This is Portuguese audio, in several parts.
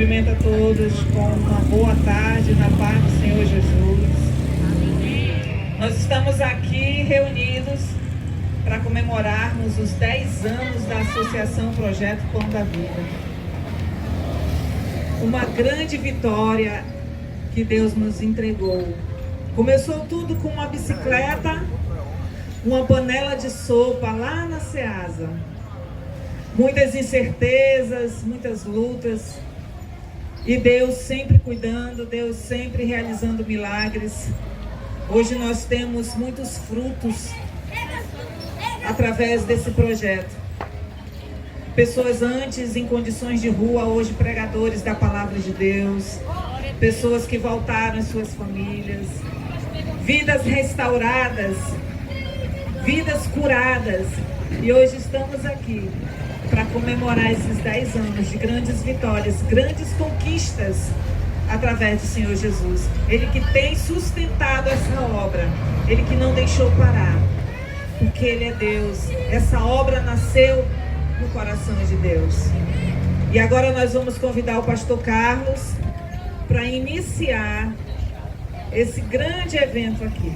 Cumprimento a todos com uma boa tarde na paz do Senhor Jesus. Nós estamos aqui reunidos para comemorarmos os 10 anos da Associação Projeto Pão da Vida. Uma grande vitória que Deus nos entregou. Começou tudo com uma bicicleta, uma panela de sopa lá na Ceasa. Muitas incertezas, muitas lutas. E Deus sempre cuidando, Deus sempre realizando milagres. Hoje nós temos muitos frutos através desse projeto. Pessoas antes em condições de rua, hoje pregadores da palavra de Deus. Pessoas que voltaram às suas famílias. Vidas restauradas, vidas curadas. E hoje estamos aqui para comemorar esses 10 anos de grandes vitórias, grandes conquistas através do Senhor Jesus. Ele que tem sustentado essa obra, Ele que não deixou parar, porque Ele é Deus. Essa obra nasceu no coração de Deus. E agora nós vamos convidar o pastor Carlos para iniciar esse grande evento aqui.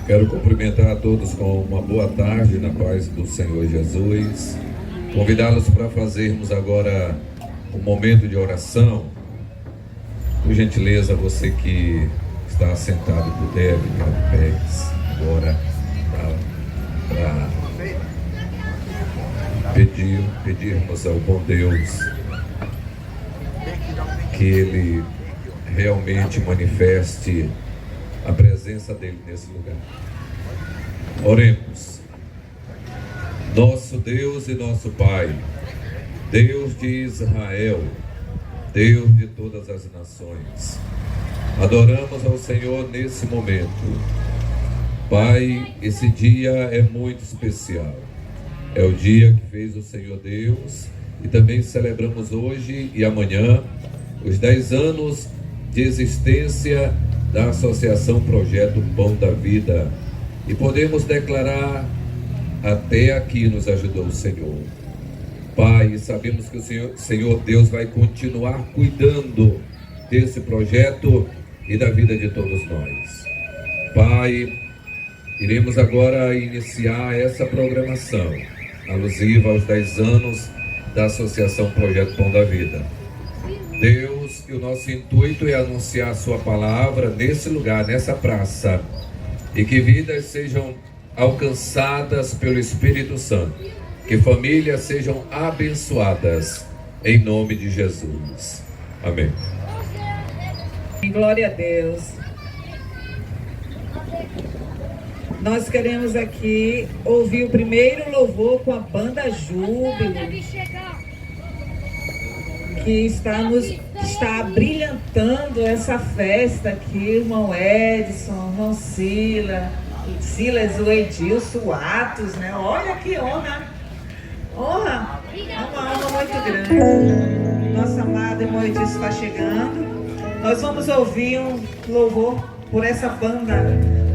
Quero cumprimentar a todos com uma boa tarde na paz do Senhor Jesus. Convidá-los para fazermos agora um momento de oração. Por gentileza, você que está sentado puder ficar de pés agora para pedirmos ao bom Deus que Ele realmente manifeste a presença dele nesse lugar. Oremos. Nosso Deus e nosso Pai, Deus de Israel, Deus de todas as nações, adoramos ao Senhor nesse momento. Pai, esse dia é muito especial. É o dia que fez o Senhor Deus e também celebramos hoje e amanhã os 10 anos de existência da Associação Projeto Pão da Vida, e podemos declarar: até aqui nos ajudou o Senhor. Pai, sabemos que o Senhor Deus vai continuar cuidando desse projeto e da vida de todos nós. Pai, iremos agora iniciar essa programação alusiva aos 10 anos da Associação Projeto Pão da Vida. Deus, e o nosso intuito é anunciar a sua palavra nesse lugar, nessa praça, e que vidas sejam alcançadas pelo Espírito Santo, que famílias sejam abençoadas, em nome de Jesus. Amém. Glória a Deus. Nós queremos aqui ouvir o primeiro louvor com a banda Júbilo, que está brilhantando essa festa aqui, irmão Edson, irmão Silas, o Edilson, o Atos, né? Olha que honra! Honra! É uma honra muito grande. Nosso amado irmão Edilson está chegando. Nós vamos ouvir um louvor por essa banda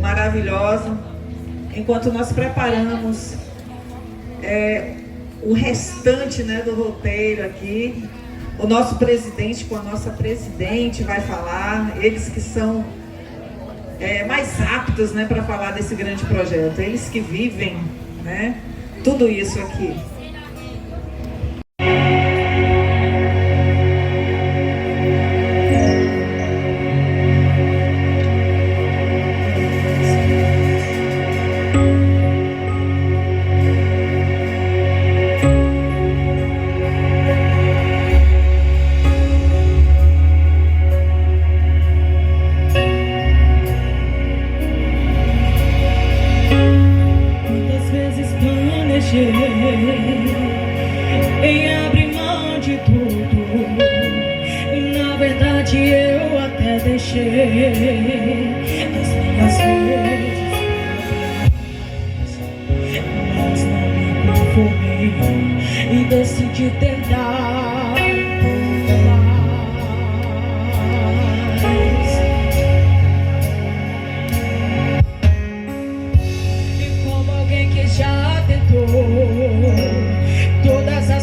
maravilhosa, enquanto nós preparamos o restante, né, do roteiro aqui. O nosso presidente com a nossa presidente vai falar, eles que são mais aptos, né, para falar desse grande projeto, eles que vivem, né, tudo isso aqui. Em abrir mão de tudo, na verdade eu até deixei as minhas vezes, mas não me conformei e decidi tentar mais. E como alguém que já tentou todas as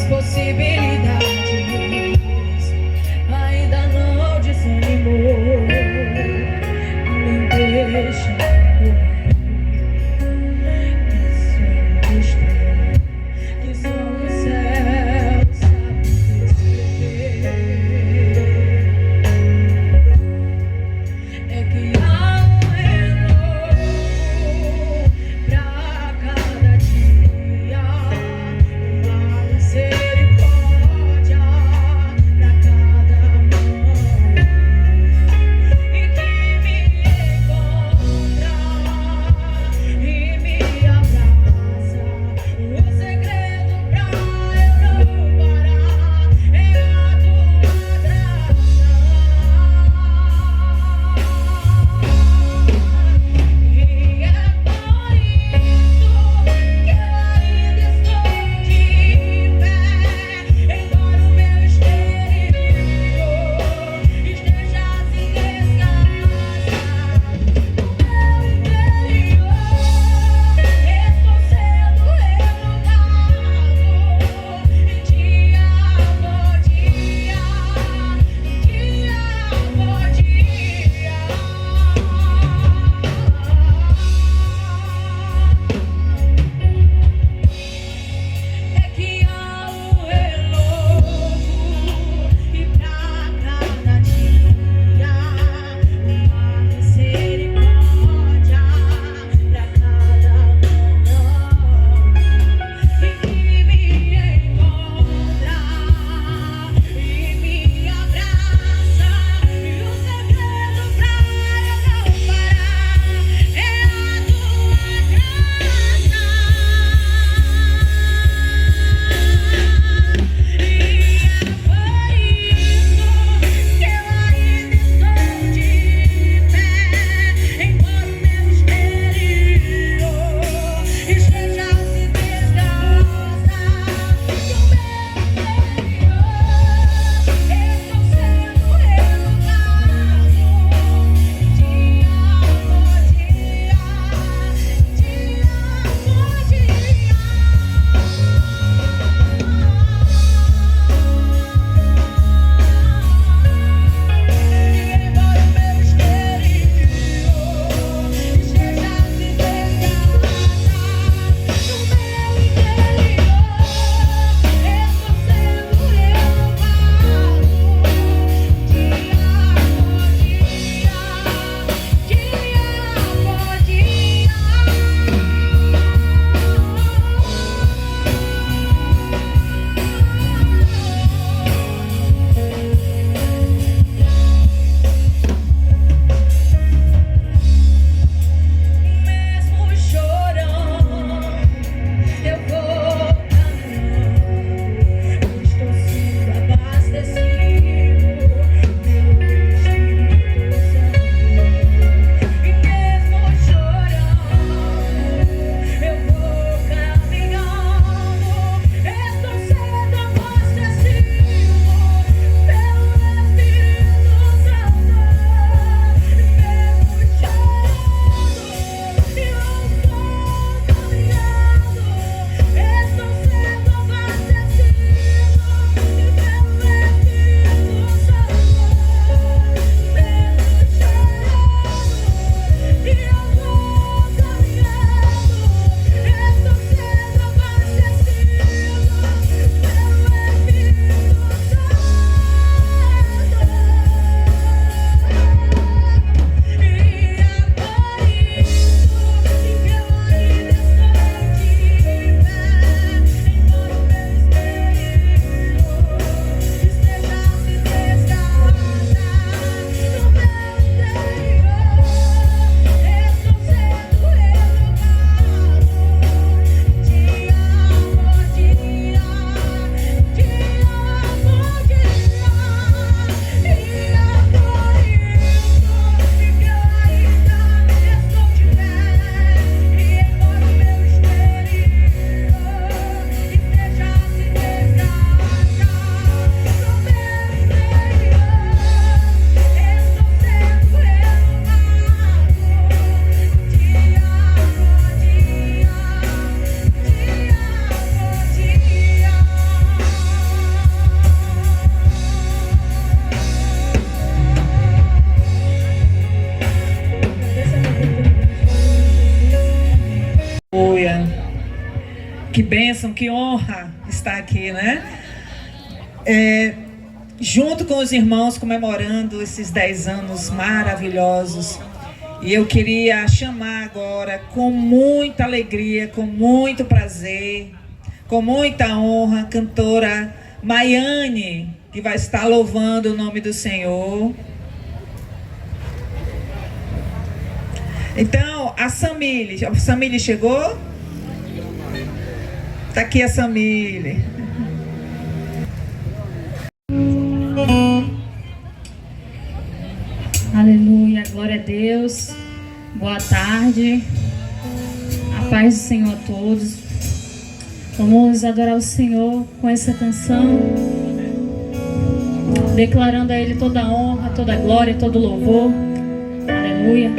Que bênção, que honra estar aqui, né? Junto com os irmãos comemorando esses 10 anos maravilhosos. E eu queria chamar agora com muita alegria, com muito prazer, com muita honra, a cantora Maiane, que vai estar louvando o nome do Senhor. Então, a Samile chegou? Está aqui a Samile. Aleluia, glória a Deus. Boa tarde. A paz do Senhor a todos. Vamos adorar o Senhor com essa canção, declarando a Ele toda a honra, toda a glória, todo o louvor. Aleluia.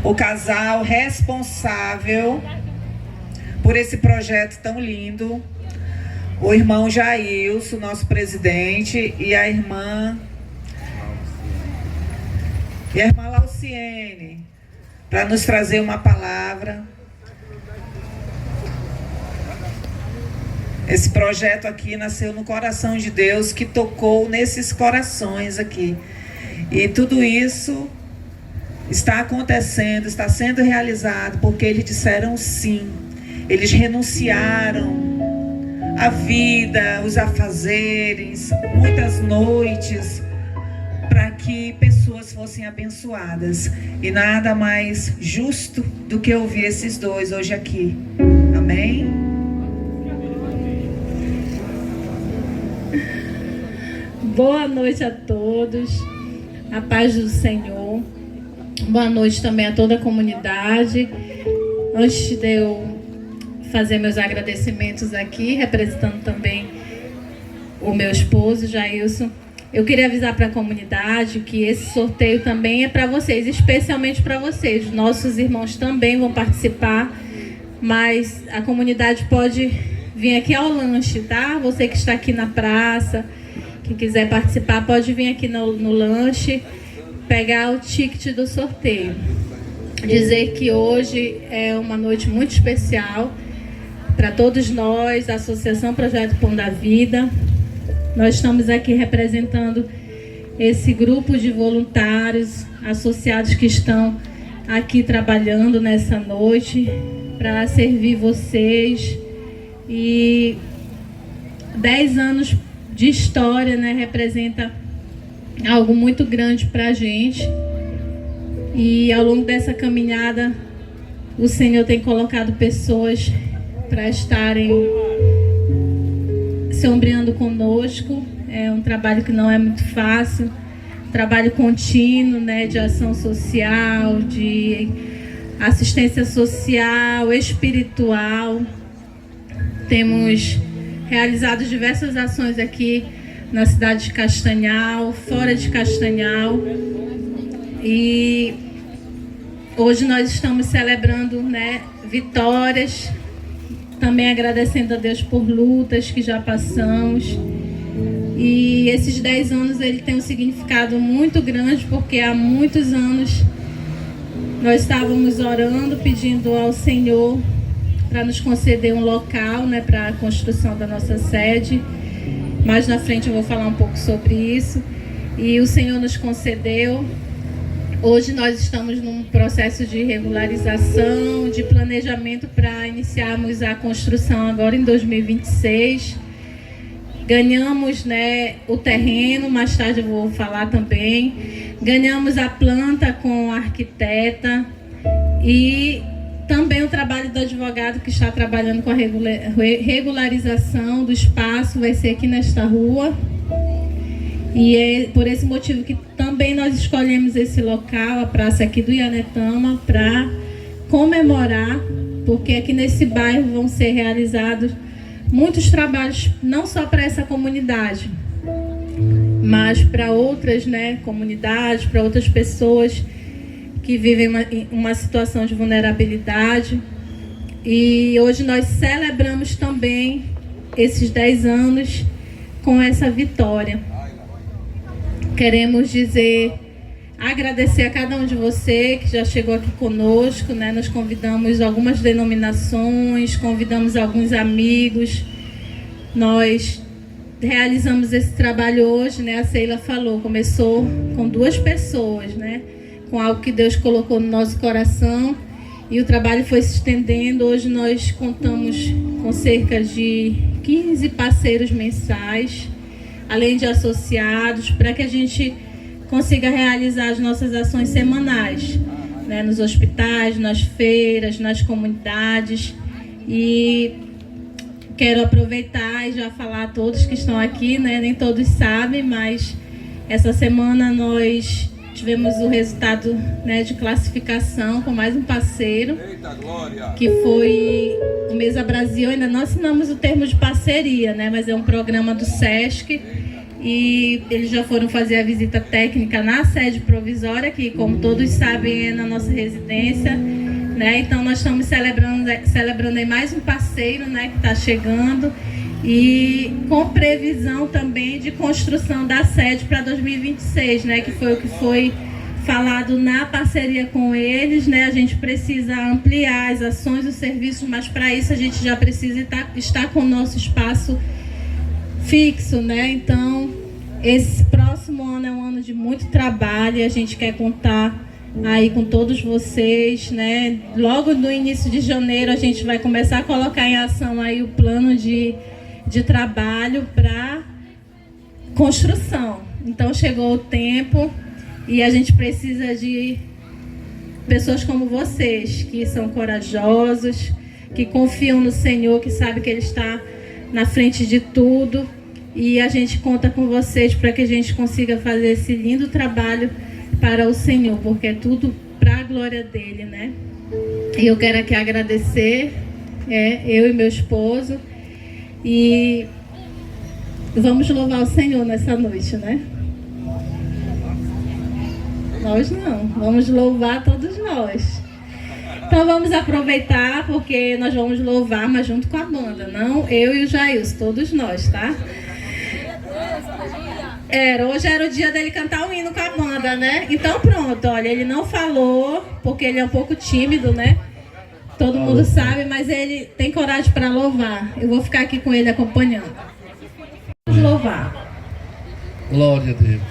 o casal responsável por esse projeto tão lindo, o irmão Jailson, nosso presidente, e a irmã Lauciene, para nos trazer uma palavra. Esse projeto aqui nasceu no coração de Deus, que tocou nesses corações aqui. E tudo isso está acontecendo, está sendo realizado, porque eles disseram sim. Eles renunciaram a vida, os afazeres, muitas noites, para que pessoas fossem abençoadas. E nada mais justo do que ouvir esses dois hoje aqui. Amém? Boa noite a todos, a paz do Senhor. Boa noite também a toda a comunidade. Antes de eu fazer meus agradecimentos aqui, representando também o meu esposo, Jailson, eu queria avisar para a comunidade que esse sorteio também é para vocês, especialmente para vocês. Nossos irmãos também vão participar, mas a comunidade pode vir aqui ao lanche, tá? Você que está aqui na praça, que quiser participar, pode vir aqui no lanche, pegar o ticket do sorteio. Dizer que hoje é uma noite muito especial para todos nós, a Associação Projeto Pão da Vida. Nós estamos aqui representando esse grupo de voluntários associados que estão aqui trabalhando nessa noite para servir vocês. E 10 anos de história, né, representa algo muito grande para a gente. E ao longo dessa caminhada, o Senhor tem colocado pessoas para estarem se ombreando conosco. É um trabalho que não é muito fácil, trabalho contínuo, né, de ação social, de assistência social, espiritual. Temos realizado diversas ações aqui na cidade de Castanhal, fora de Castanhal. E hoje nós estamos celebrando, né, vitórias, também agradecendo a Deus por lutas que já passamos. E esses 10 anos ele tem um significado muito grande, porque há muitos anos nós estávamos orando, pedindo ao Senhor para nos conceder um local, né, para a construção da nossa sede. Mais na frente eu vou falar um pouco sobre isso. E o Senhor nos concedeu. Hoje nós estamos num processo de regularização, de planejamento para iniciarmos a construção agora em 2026. Ganhamos, né, o terreno, mais tarde eu vou falar também. Ganhamos a planta com a arquiteta e também o trabalho do advogado que está trabalhando com a regularização do espaço, vai ser aqui nesta rua. E é por esse motivo que também nós escolhemos esse local, a praça aqui do Ianetama, para comemorar, porque aqui nesse bairro vão ser realizados muitos trabalhos, não só para essa comunidade, mas para outras, né, comunidades, para outras pessoas que vivem uma situação de vulnerabilidade. E hoje nós celebramos também esses 10 anos com essa vitória. Queremos agradecer a cada um de você que já chegou aqui conosco, né? Nós convidamos algumas denominações, convidamos alguns amigos. Nós realizamos esse trabalho hoje, né? A Sheila falou, começou com 2 pessoas, né? Com algo que Deus colocou no nosso coração, e o trabalho foi se estendendo. Hoje nós contamos com cerca de 15 parceiros mensais, além de associados, para que a gente consiga realizar as nossas ações semanais, né, nos hospitais, nas feiras, nas comunidades. E quero aproveitar e já falar a todos que estão aqui, né, nem todos sabem, mas essa semana nós tivemos o resultado, né, de classificação com mais um parceiro, que foi o Mesa Brasil. Ainda não assinamos o termo de parceria, né, mas é um programa do SESC, e eles já foram fazer a visita técnica na sede provisória, que, como todos sabem, é na nossa residência, né? Então nós estamos celebrando aí mais um parceiro, né, que está chegando, e com previsão também de construção da sede para 2026, né, que foi o que foi falado na parceria com eles, né? A gente precisa ampliar as ações, os serviços, mas para isso a gente já precisa estar com o nosso espaço fixo, né? Então, esse próximo ano é um ano de muito trabalho e a gente quer contar aí com todos vocês, né? Logo no início de janeiro a gente vai começar a colocar em ação aí o plano de trabalho para construção. Então, chegou o tempo e a gente precisa de pessoas como vocês, que são corajosos, que confiam no Senhor, que sabem que Ele está na frente de tudo. E a gente conta com vocês para que a gente consiga fazer esse lindo trabalho para o Senhor, porque é tudo para a glória dEle, né? E eu quero aqui agradecer, eu e meu esposo, e vamos louvar o Senhor nessa noite, né? Nós não, vamos louvar todos nós. Então vamos aproveitar, porque nós vamos louvar, mas junto com a banda, não eu e o Jailson, todos nós, tá? Hoje era o dia dele cantar um hino com a banda, né? Então pronto, olha, ele não falou, porque ele é um pouco tímido, né? Todo mundo sabe, mas ele tem coragem para louvar. Eu vou ficar aqui com ele acompanhando. Vamos louvar. Glória a Deus.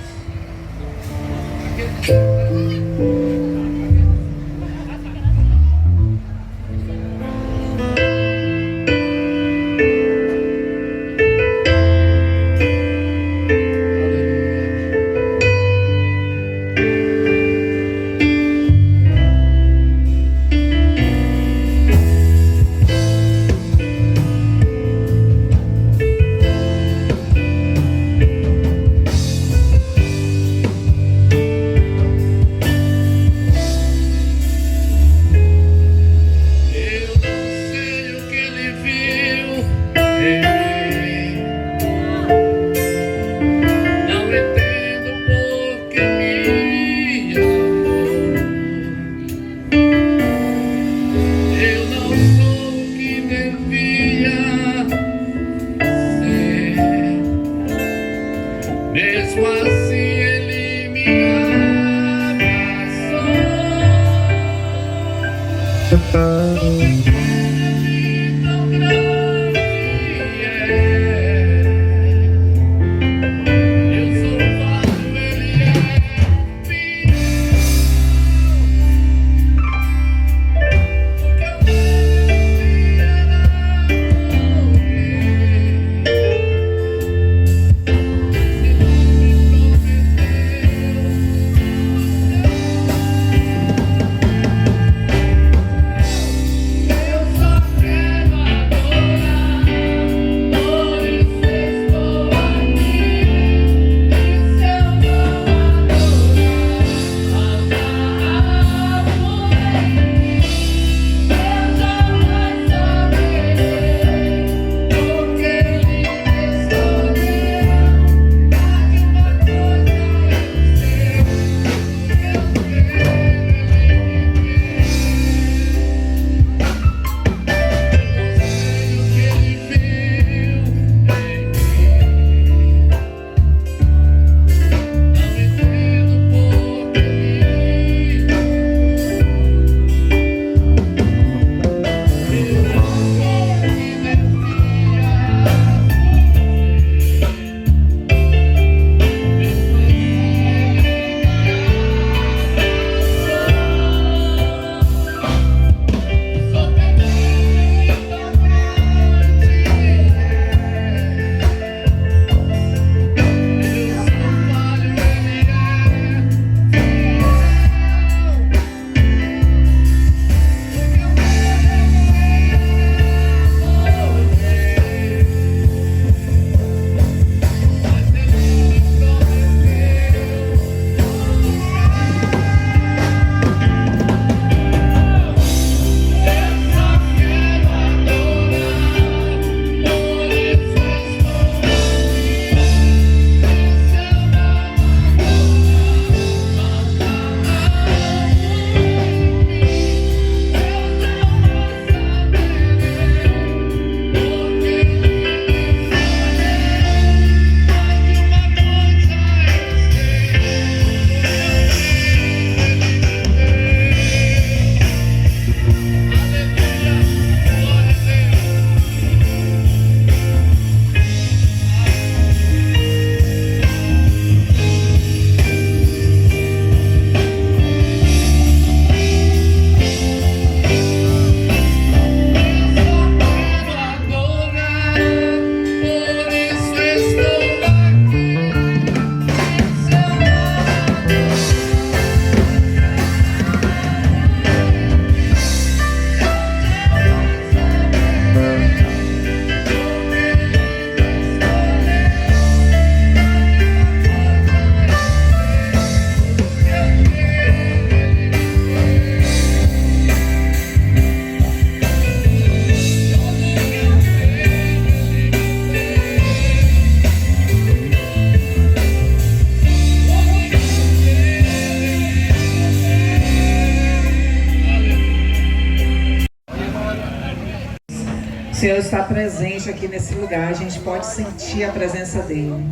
Senhor está presente aqui nesse lugar, a gente pode sentir a presença dele.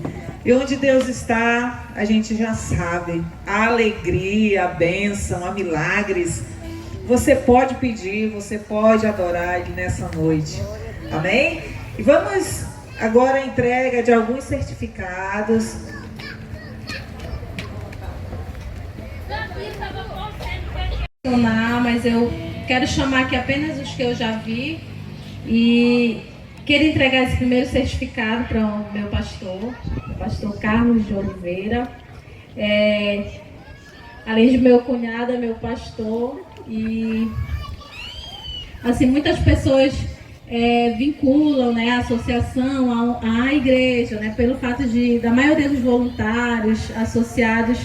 E onde Deus está, a gente já sabe, a alegria, a bênção, a milagres. Você pode pedir, você pode adorar Ele nessa noite. Amém? E vamos agora à entrega de alguns certificados. Mas eu quero chamar aqui apenas os que eu já vi e quero entregar esse primeiro certificado para o meu pastor, o pastor Carlos de Oliveira. Além de meu cunhado, é meu pastor. E assim, muitas pessoas vinculam, né, a associação à igreja, né, pelo fato da maioria dos voluntários associados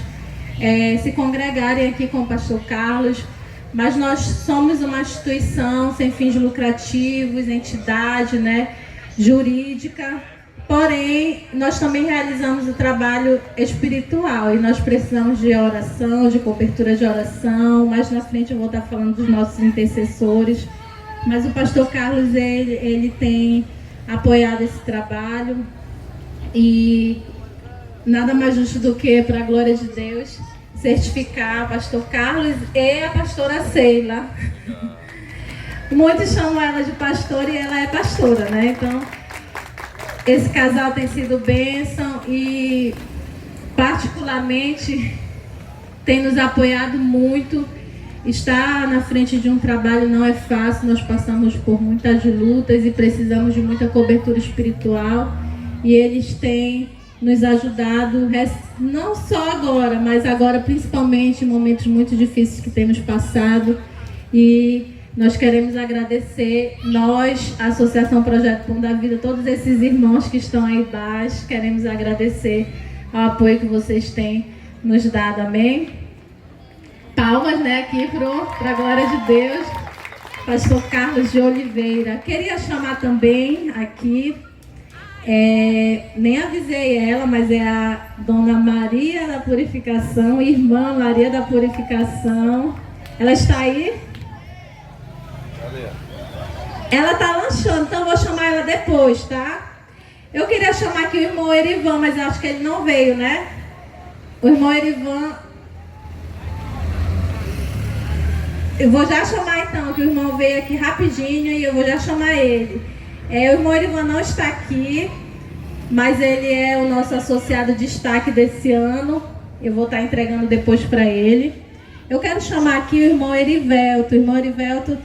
se congregarem aqui com o pastor Carlos. Mas nós somos uma instituição sem fins lucrativos, entidade, né, jurídica. Porém, nós também realizamos o trabalho espiritual e nós precisamos de oração, de cobertura de oração. Mais na frente eu vou estar falando dos nossos intercessores. Mas o pastor Carlos, ele tem apoiado esse trabalho e nada mais justo do que, para a glória de Deus, certificar o pastor Carlos e a pastora Sheila. Muitos chamam ela de pastora e ela é pastora, né? Então, esse casal tem sido bênção e, particularmente, tem nos apoiado muito. Estar na frente de um trabalho não é fácil, nós passamos por muitas lutas e precisamos de muita cobertura espiritual. E eles têm nos ajudado, não só agora, mas agora principalmente em momentos muito difíceis que temos passado. E nós queremos agradecer, nós, a Associação Projeto Pão da Vida, todos esses irmãos que estão aí embaixo, queremos agradecer ao apoio que vocês têm nos dado, amém? Palmas, né, aqui para a glória de Deus, pastor Carlos de Oliveira. Queria chamar também aqui, nem avisei ela, mas é a Dona Maria da Purificação, irmã Maria da Purificação. Ela está aí? Ela está lanchando, então eu vou chamar ela depois, tá? Eu queria chamar aqui o irmão Erivan, mas eu acho que ele não veio, né? O irmão Erivan... Eu vou já chamar então, que o irmão veio aqui rapidinho e eu vou já chamar ele. O irmão Erivan não está aqui, mas ele é o nosso associado de destaque desse ano. Eu vou estar entregando depois para ele. Eu quero chamar aqui o irmão Erivelto. O irmão Erivelto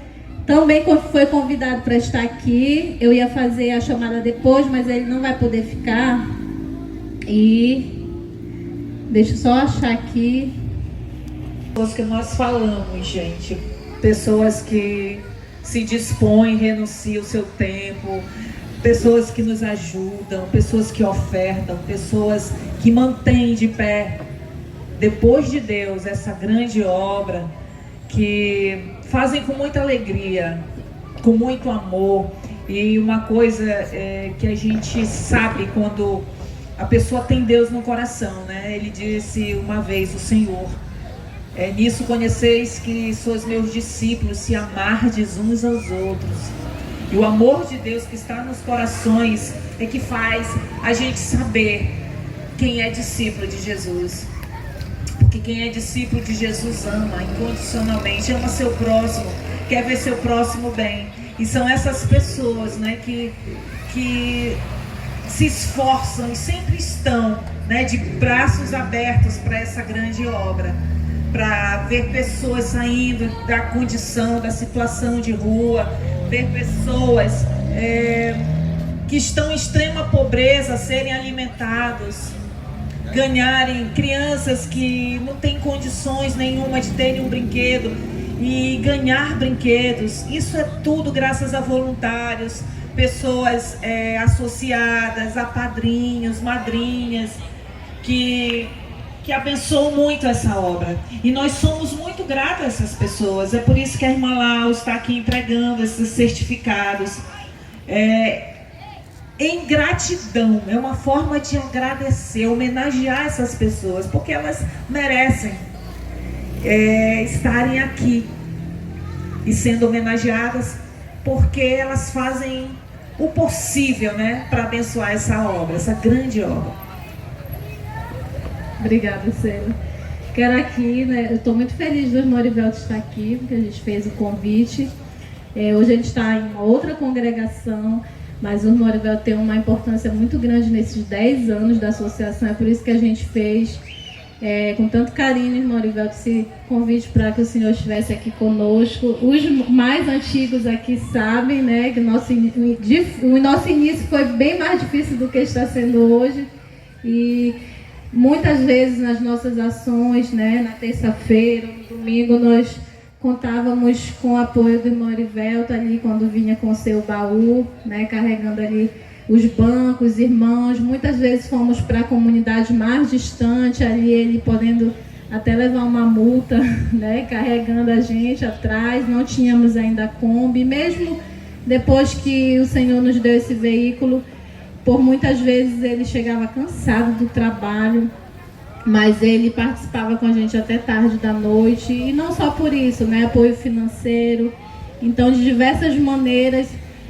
também foi convidado para estar aqui. Eu ia fazer a chamada depois, mas ele não vai poder ficar. E deixa eu só achar aqui. Pessoas que nós falamos, gente. Pessoas que se dispõem, renunciam o seu tempo. Pessoas que nos ajudam, pessoas que ofertam, pessoas que mantêm de pé, depois de Deus, essa grande obra, que fazem com muita alegria, com muito amor. E uma coisa que a gente sabe quando a pessoa tem Deus no coração, né? Ele disse uma vez, o Senhor, nisso conheceis que sois meus discípulos, se amardes uns aos outros. E o amor de Deus que está nos corações é que faz a gente saber quem é discípulo de Jesus. Porque quem é discípulo de Jesus ama incondicionalmente, ama seu próximo, quer ver seu próximo bem. E são essas pessoas, né, que se esforçam e sempre estão, né, de braços abertos para essa grande obra. Para ver pessoas saindo da condição, da situação de rua, ver pessoas que estão em extrema pobreza serem alimentados, ganharem, crianças que não têm condições nenhuma de terem um brinquedo e ganhar brinquedos. Isso é tudo graças a voluntários, pessoas associadas a padrinhos, madrinhas, que abençoam muito essa obra. E nós somos muito gratos a essas pessoas. É por isso que a irmã Lau está aqui entregando esses certificados. Em gratidão, é uma forma de agradecer, homenagear essas pessoas, porque elas merecem estarem aqui e sendo homenageadas, porque elas fazem o possível, né, para abençoar essa obra, essa grande obra. Obrigada, Célia. Quero aqui, né, eu estou muito feliz do irmão Orivelto estar aqui, porque a gente fez o convite. Hoje ele está em uma outra congregação, mas o irmão Orivelto tem uma importância muito grande nesses 10 anos da associação, é por isso que a gente fez com tanto carinho, irmão Orivelto, esse convite para que o senhor estivesse aqui conosco. Os mais antigos aqui sabem, né, que o nosso início foi bem mais difícil do que está sendo hoje, e muitas vezes nas nossas ações, né, na terça-feira, no domingo, nós contávamos com o apoio do irmão Orivelto ali quando vinha com o seu baú, né, carregando ali os bancos, os irmãos. Muitas vezes fomos para a comunidade mais distante, ali ele podendo até levar uma multa, né, carregando a gente atrás. Não tínhamos ainda Kombi, mesmo depois que o Senhor nos deu esse veículo, por muitas vezes ele chegava cansado do trabalho, mas ele participava com a gente até tarde da noite, e não só por isso, né, apoio financeiro. Então, de diversas maneiras,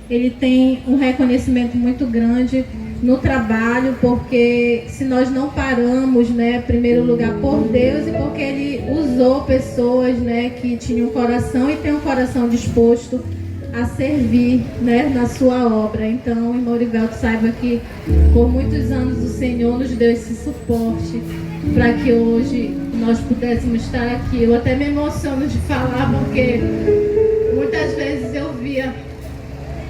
ele tem um reconhecimento muito grande no trabalho, porque se nós não paramos, né, em primeiro lugar por Deus, e porque ele usou pessoas, né, que tinham coração e têm um coração disposto a servir, né, na sua obra. Então, irmão Orivelto, saiba que por muitos anos o Senhor nos deu esse suporte para que hoje nós pudéssemos estar aqui. Eu até me emociono de falar, porque muitas vezes eu via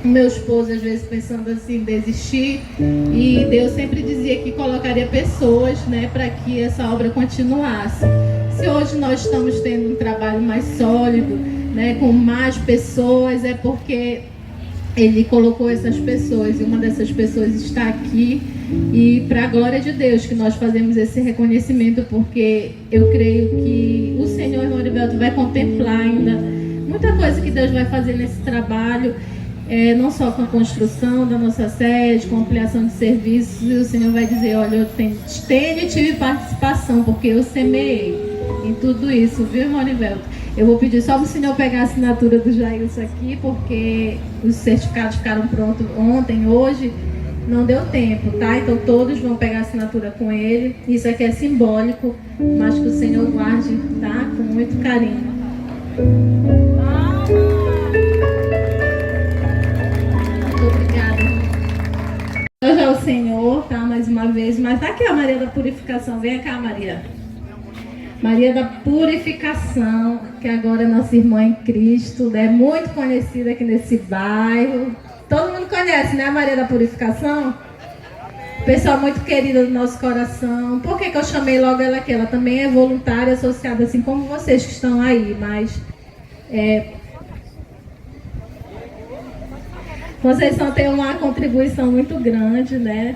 o meu esposo, às vezes, pensando assim, em desistir, e Deus sempre dizia que colocaria pessoas, né, para que essa obra continuasse. Se hoje nós estamos tendo um trabalho mais sólido, né, com mais pessoas, é porque Ele colocou essas pessoas, e uma dessas pessoas está aqui, e para a glória de Deus que nós fazemos esse reconhecimento, porque eu creio que o Senhor, irmão Orivelto, vai contemplar ainda muita coisa que Deus vai fazer nesse trabalho, não só com a construção da nossa sede, com a ampliação de serviços, e o Senhor vai dizer, olha, eu tenho e tive participação, porque eu semeei em tudo isso, viu, irmão Orivelto? Eu vou pedir só para o senhor pegar a assinatura do Jailson aqui, porque os certificados ficaram prontos ontem, hoje não deu tempo, tá? Então todos vão pegar a assinatura com ele. Isso aqui é simbólico, mas que o Senhor guarde, tá? Com muito carinho. Muito obrigada. Hoje é o Senhor, tá? Mais uma vez. Mas tá aqui a Maria da Purificação. Vem cá, Maria. Maria da Purificação, que agora é nossa irmã em Cristo, né? Muito conhecida aqui nesse bairro. Todo mundo conhece, né, a Maria da Purificação? Pessoa muito querida do nosso coração. Por que eu chamei logo ela aqui? Ela também é voluntária, associada, assim como vocês que estão aí, mas Conceição tem uma contribuição muito grande, né?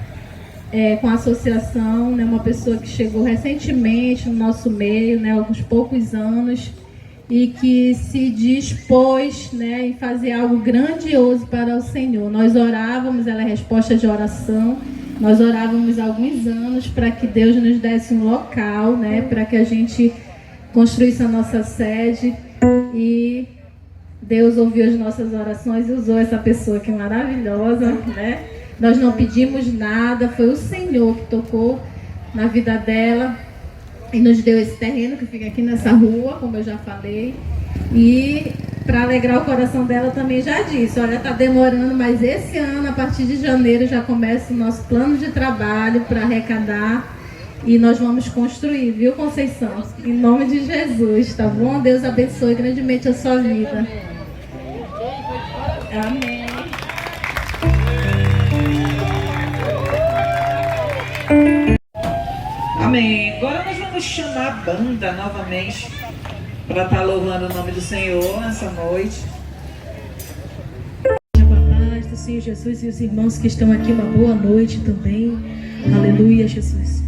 Com a associação, né, uma pessoa que chegou recentemente no nosso meio, né, há alguns poucos anos, e que se dispôs, né, em fazer algo grandioso para o Senhor. Nós orávamos, ela é resposta de oração, nós orávamos há alguns anos para que Deus nos desse um local, né, para que a gente construísse a nossa sede, e Deus ouviu as nossas orações e usou essa pessoa que é maravilhosa, né? Nós não pedimos nada, foi o Senhor que tocou na vida dela e nos deu esse terreno que fica aqui nessa rua, como eu já falei. E para alegrar o coração dela também já disse, olha, está demorando, mas esse ano, a partir de janeiro, já começa o nosso plano de trabalho para arrecadar e nós vamos construir, viu, Conceição? Em nome de Jesus, tá bom? Deus abençoe grandemente a sua vida. Amém. Amém. Agora nós vamos chamar a banda novamente para estar louvando o nome do Senhor nessa noite. A paz do Senhor Jesus e os irmãos que estão aqui, uma boa noite também. Aleluia, Jesus.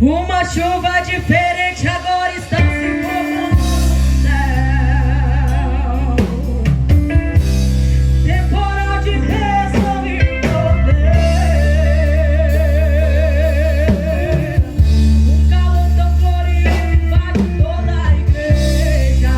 Uma chuva diferente agora está se formando no céu. Temporal de bênção e poder. Um calor tão florido invade toda a igreja.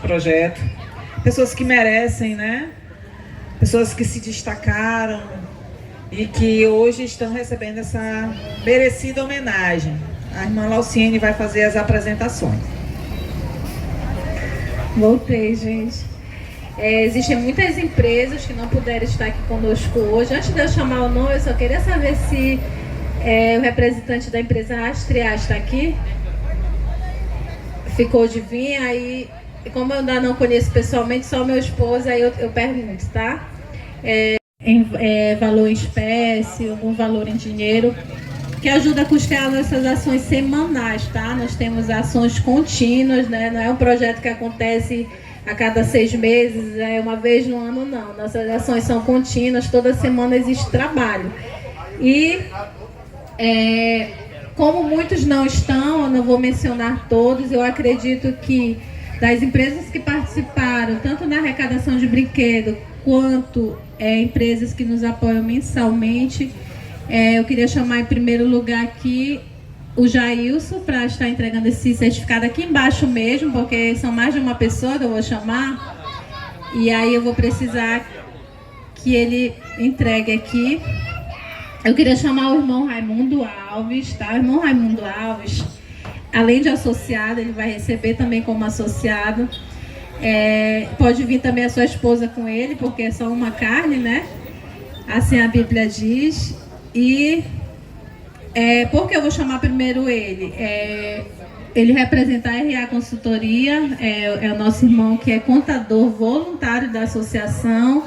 projeto. Pessoas que merecem, né? Pessoas que se destacaram e que hoje estão recebendo essa merecida homenagem. A irmã Lauciene vai fazer as apresentações. Voltei, gente. Existem muitas empresas que não puderam estar aqui conosco hoje. Antes de eu chamar o nome, eu só queria saber se o representante da empresa Rastrear está aqui. Ficou de vir, aí, como eu ainda não conheço pessoalmente, só meu esposo, aí eu pergunto, tá? Valor em espécie, algum valor em dinheiro, que ajuda a custear nossas ações semanais, tá? Nós temos ações contínuas, né? Não é um projeto que acontece a cada 6 meses, uma vez no ano, não. Nossas ações são contínuas, toda semana existe trabalho. E como muitos não estão, eu não vou mencionar todos, eu acredito que das empresas que participaram, tanto na arrecadação de brinquedo, quanto empresas que nos apoiam mensalmente, eu queria chamar em primeiro lugar aqui o Jailson para estar entregando esse certificado aqui embaixo mesmo, porque são mais de uma pessoa que eu vou chamar, e aí eu vou precisar que ele entregue aqui. Eu queria chamar o irmão Raimundo Alves, tá? O irmão Raimundo Alves, além de associado, ele vai receber também como associado. Pode vir também a sua esposa com ele, porque é só uma carne, né? Assim a Bíblia diz. E por que eu vou chamar primeiro ele? Ele representa a RA Consultoria, é o nosso irmão que é contador voluntário da associação.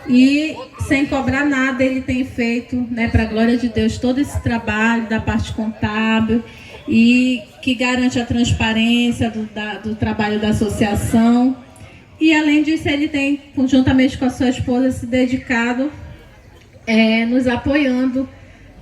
E sem cobrar nada ele tem feito, né, para a glória de Deus, todo esse trabalho da parte contábil e que garante a transparência do trabalho da associação. E além disso ele tem, conjuntamente com a sua esposa, se dedicado, nos apoiando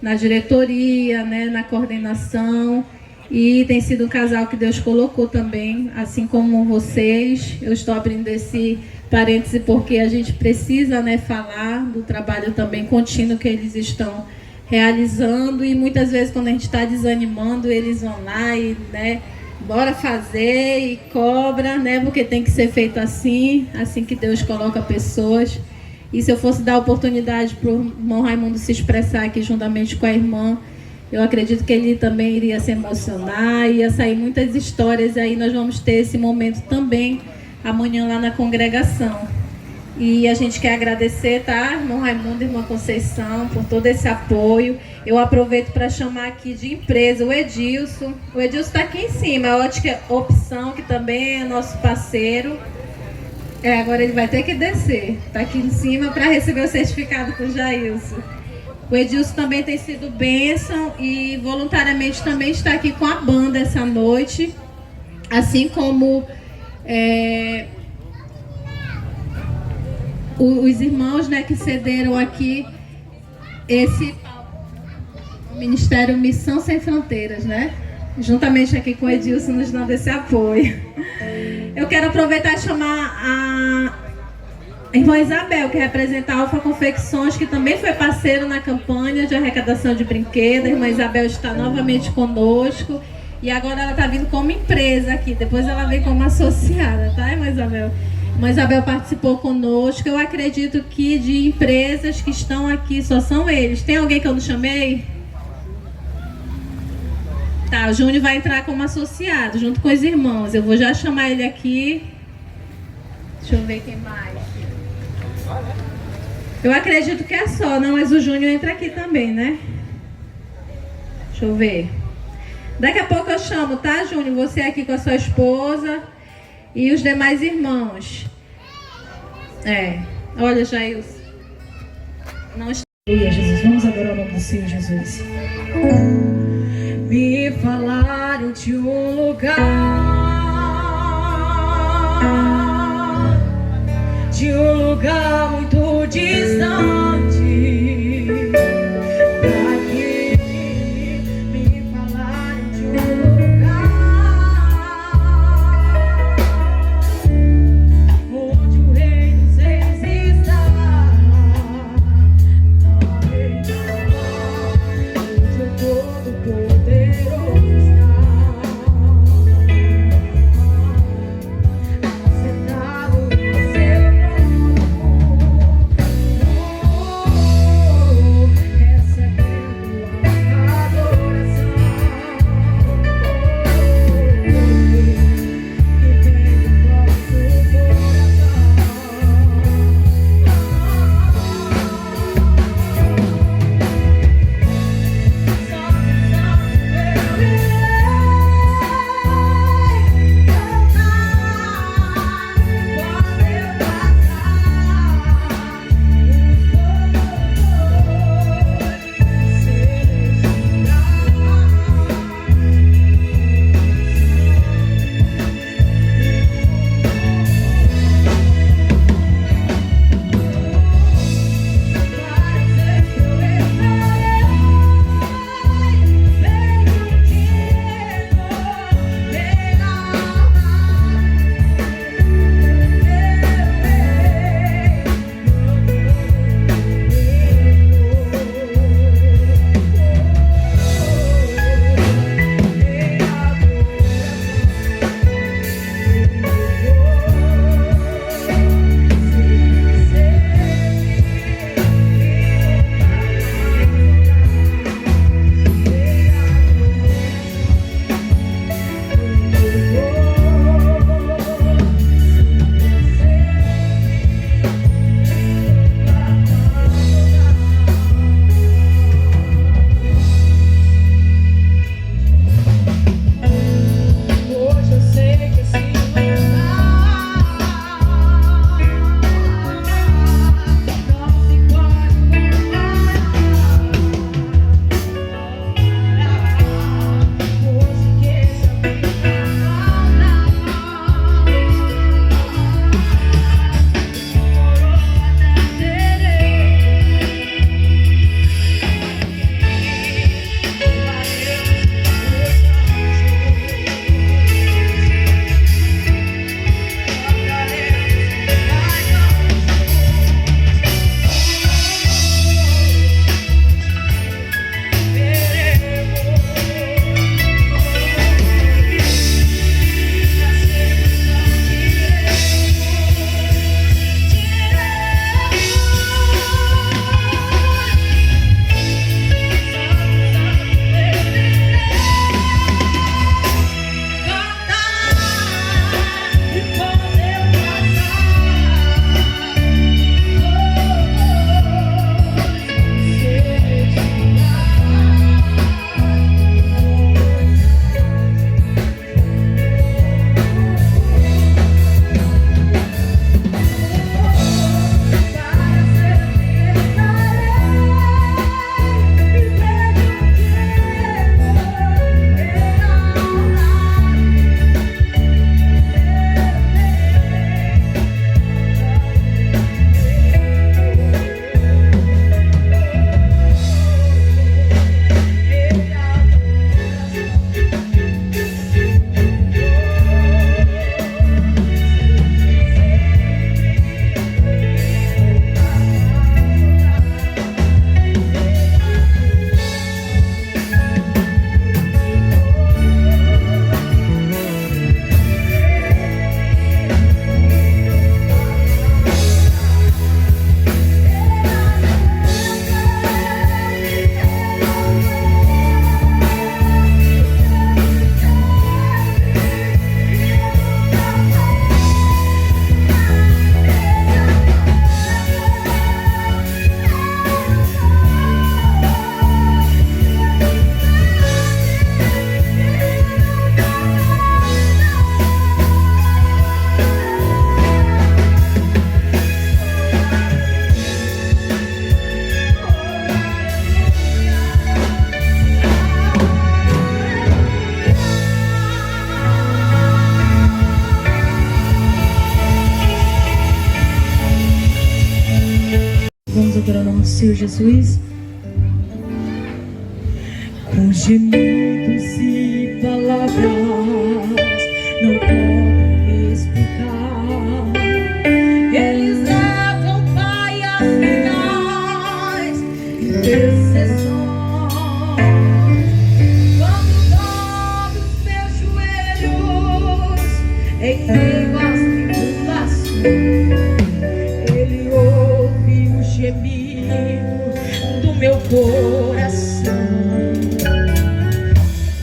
na diretoria, né, na coordenação, e tem sido um casal que Deus colocou também, assim como vocês. Eu estou abrindo esse parêntese porque a gente precisa, né, falar do trabalho também contínuo que eles estão realizando, e muitas vezes quando a gente está desanimando, eles vão lá e, né, bora fazer, e cobra, né, porque tem que ser feito assim que Deus coloca pessoas. E se eu fosse dar oportunidade para o irmão Raimundo se expressar aqui juntamente com a irmã, eu acredito que ele também iria se emocionar, ia sair muitas histórias, aí nós vamos ter esse momento também amanhã lá na congregação. E a gente quer agradecer, tá, irmão Raimundo e irmã Conceição, por todo esse apoio. Eu aproveito para chamar aqui de empresa o Edilson. O Edilson está aqui em cima, a Ótica Opção, que também é nosso parceiro. Agora ele vai ter que descer. Está aqui em cima para receber o certificado com o Jailson. O Edilson também tem sido bênção e voluntariamente também está aqui com a banda essa noite. Assim como os irmãos, né, que cederam aqui esse Ministério Missão Sem Fronteiras, né? Juntamente aqui com o Edilson nos dando esse apoio. Eu quero aproveitar e chamar a irmã Isabel, que representa a Alfa Confecções, que também foi parceiro na campanha de arrecadação de brinquedos. A irmã Isabel está novamente conosco e agora ela está vindo como empresa aqui. Depois ela vem como associada, tá, irmã Isabel? A irmã Isabel participou conosco. Eu acredito que de empresas que estão aqui só são eles. Tem alguém que eu não chamei? Tá, o Júnior vai entrar como associado, junto com os irmãos. Eu vou já chamar ele aqui. Deixa eu ver quem mais. Eu acredito que é só, não, mas o Júnior entra aqui também, né? Deixa eu ver. Daqui a pouco eu chamo, tá, Júnior? Você aqui com a sua esposa e os demais irmãos. Olha, Jailson. Não está... Aleluia, Jesus. Vamos adorar o nome do Senhor Jesus. Me falaram de um lugar, de um lugar muito distante. Daqui me falaram de um lugar onde o Rei dos Reis está. Na região onde o Todo-Poderoso está. Senhor Jesus. Com gemidos e palavras não podem explicar. Eles levam, Pai, as minhas intercessões. Quando dobro os meus joelhos em meio às tribulações, Ele ouve o gemido do meu coração.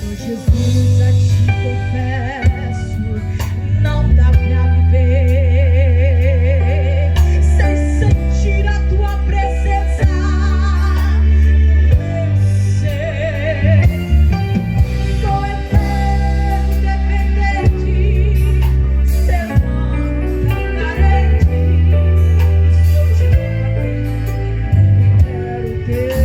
Oh Jesus, a ti confesso, não dá pra viver sem sentir a tua presença no meu ser. Sou eterno dependente, semana carente, estou te quero teu.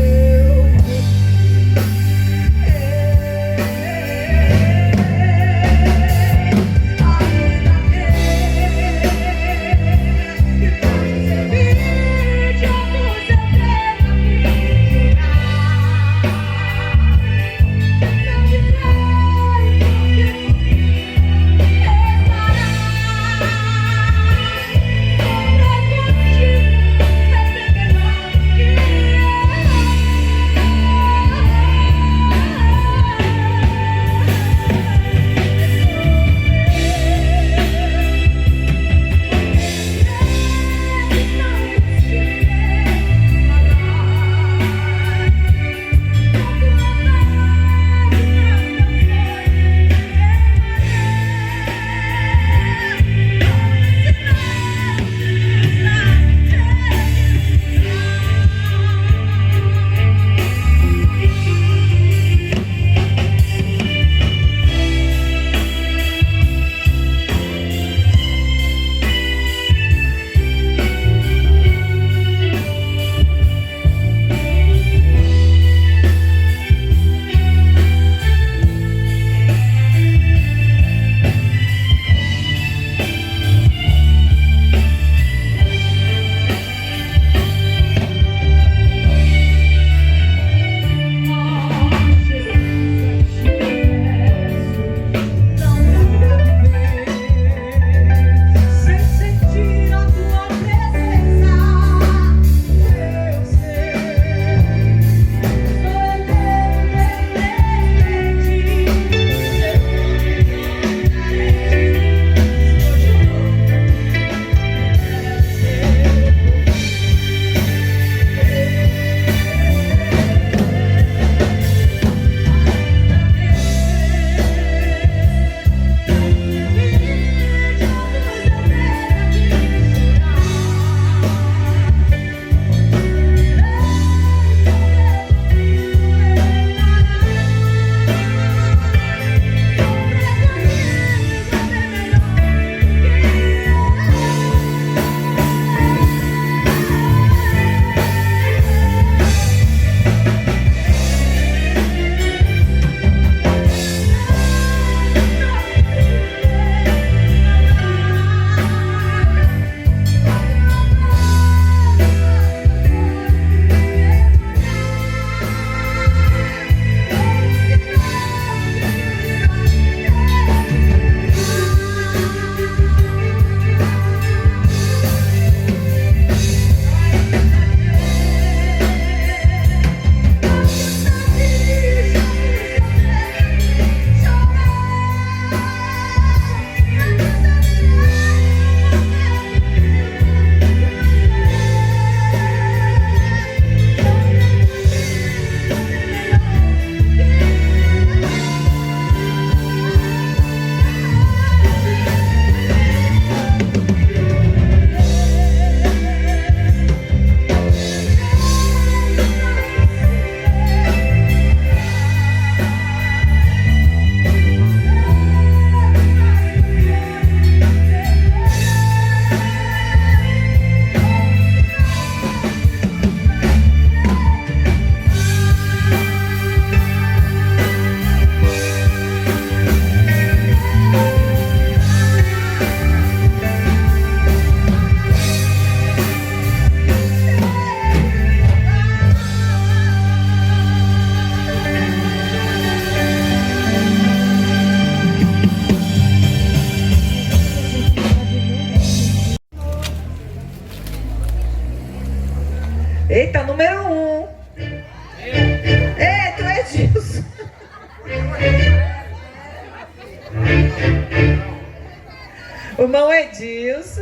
Irmão Edilson.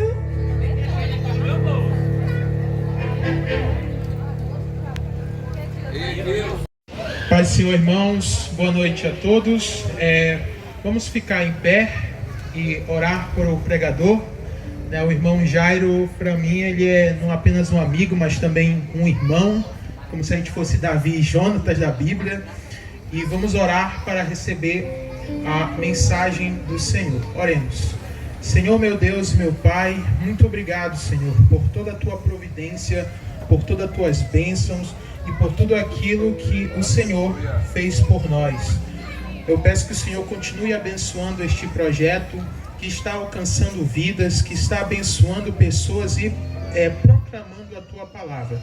Paz do Senhor, irmãos, boa noite a todos. Vamos ficar em pé e orar por o pregador. O irmão Jairo, para mim, ele é não apenas um amigo, mas também um irmão, como se a gente fosse Davi e Jonatas da Bíblia. E vamos orar para receber a mensagem do Senhor. Oremos. Senhor, meu Deus, meu Pai, muito obrigado, Senhor, por toda a tua providência, por todas as tuas bênçãos e por tudo aquilo que o Senhor fez por nós. Eu peço que o Senhor continue abençoando este projeto, que está alcançando vidas, que está abençoando pessoas e proclamando a tua palavra.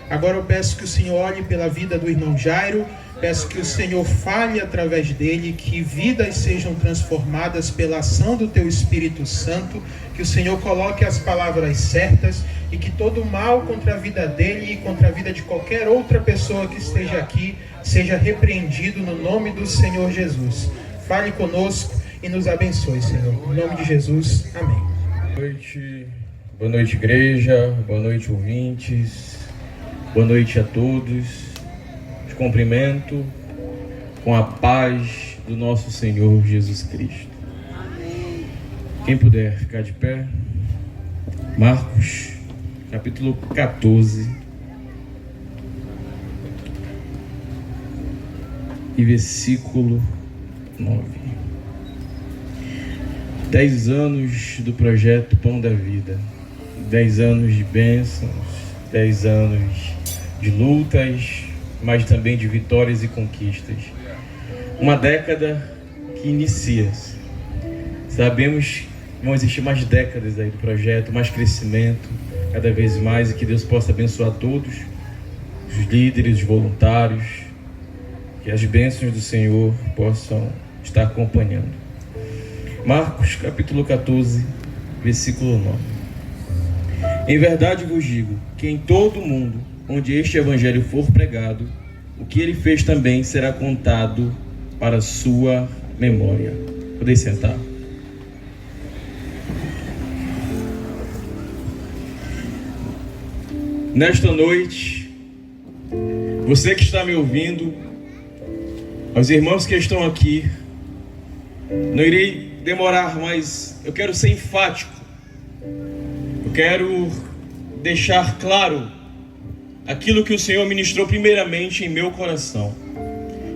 Agora eu peço que o Senhor olhe pela vida do irmão Jairo, peço que o Senhor fale através dele, que vidas sejam transformadas pela ação do teu Espírito Santo, que o Senhor coloque as palavras certas e que todo mal contra a vida dele e contra a vida de qualquer outra pessoa que esteja aqui seja repreendido no nome do Senhor Jesus. Fale conosco e nos abençoe, Senhor. Em nome de Jesus, amém. Boa noite, igreja. Boa noite, ouvintes. Boa noite a todos. Te cumprimento com a paz do nosso Senhor Jesus Cristo. Quem puder ficar de pé. Marcos, capítulo 14. E versículo 9. 10 anos do projeto Pão da Vida, 10 anos de bênçãos, 10 anos de lutas, mas também de vitórias e conquistas. Uma década que inicia-se. Sabemos que vão existir mais décadas aí do projeto, mais crescimento, cada vez mais, e que Deus possa abençoar todos, os líderes, os voluntários, que as bênçãos do Senhor possam estar acompanhando. Marcos, capítulo 14, versículo 9. Em verdade vos digo que em todo o mundo, onde este evangelho for pregado, o que ele fez também será contado para sua memória. Podem sentar. Nesta noite, você que está me ouvindo, aos irmãos que estão aqui, não irei demorar, mas eu quero ser enfático. Eu quero deixar claro aquilo que o Senhor ministrou primeiramente em meu coração.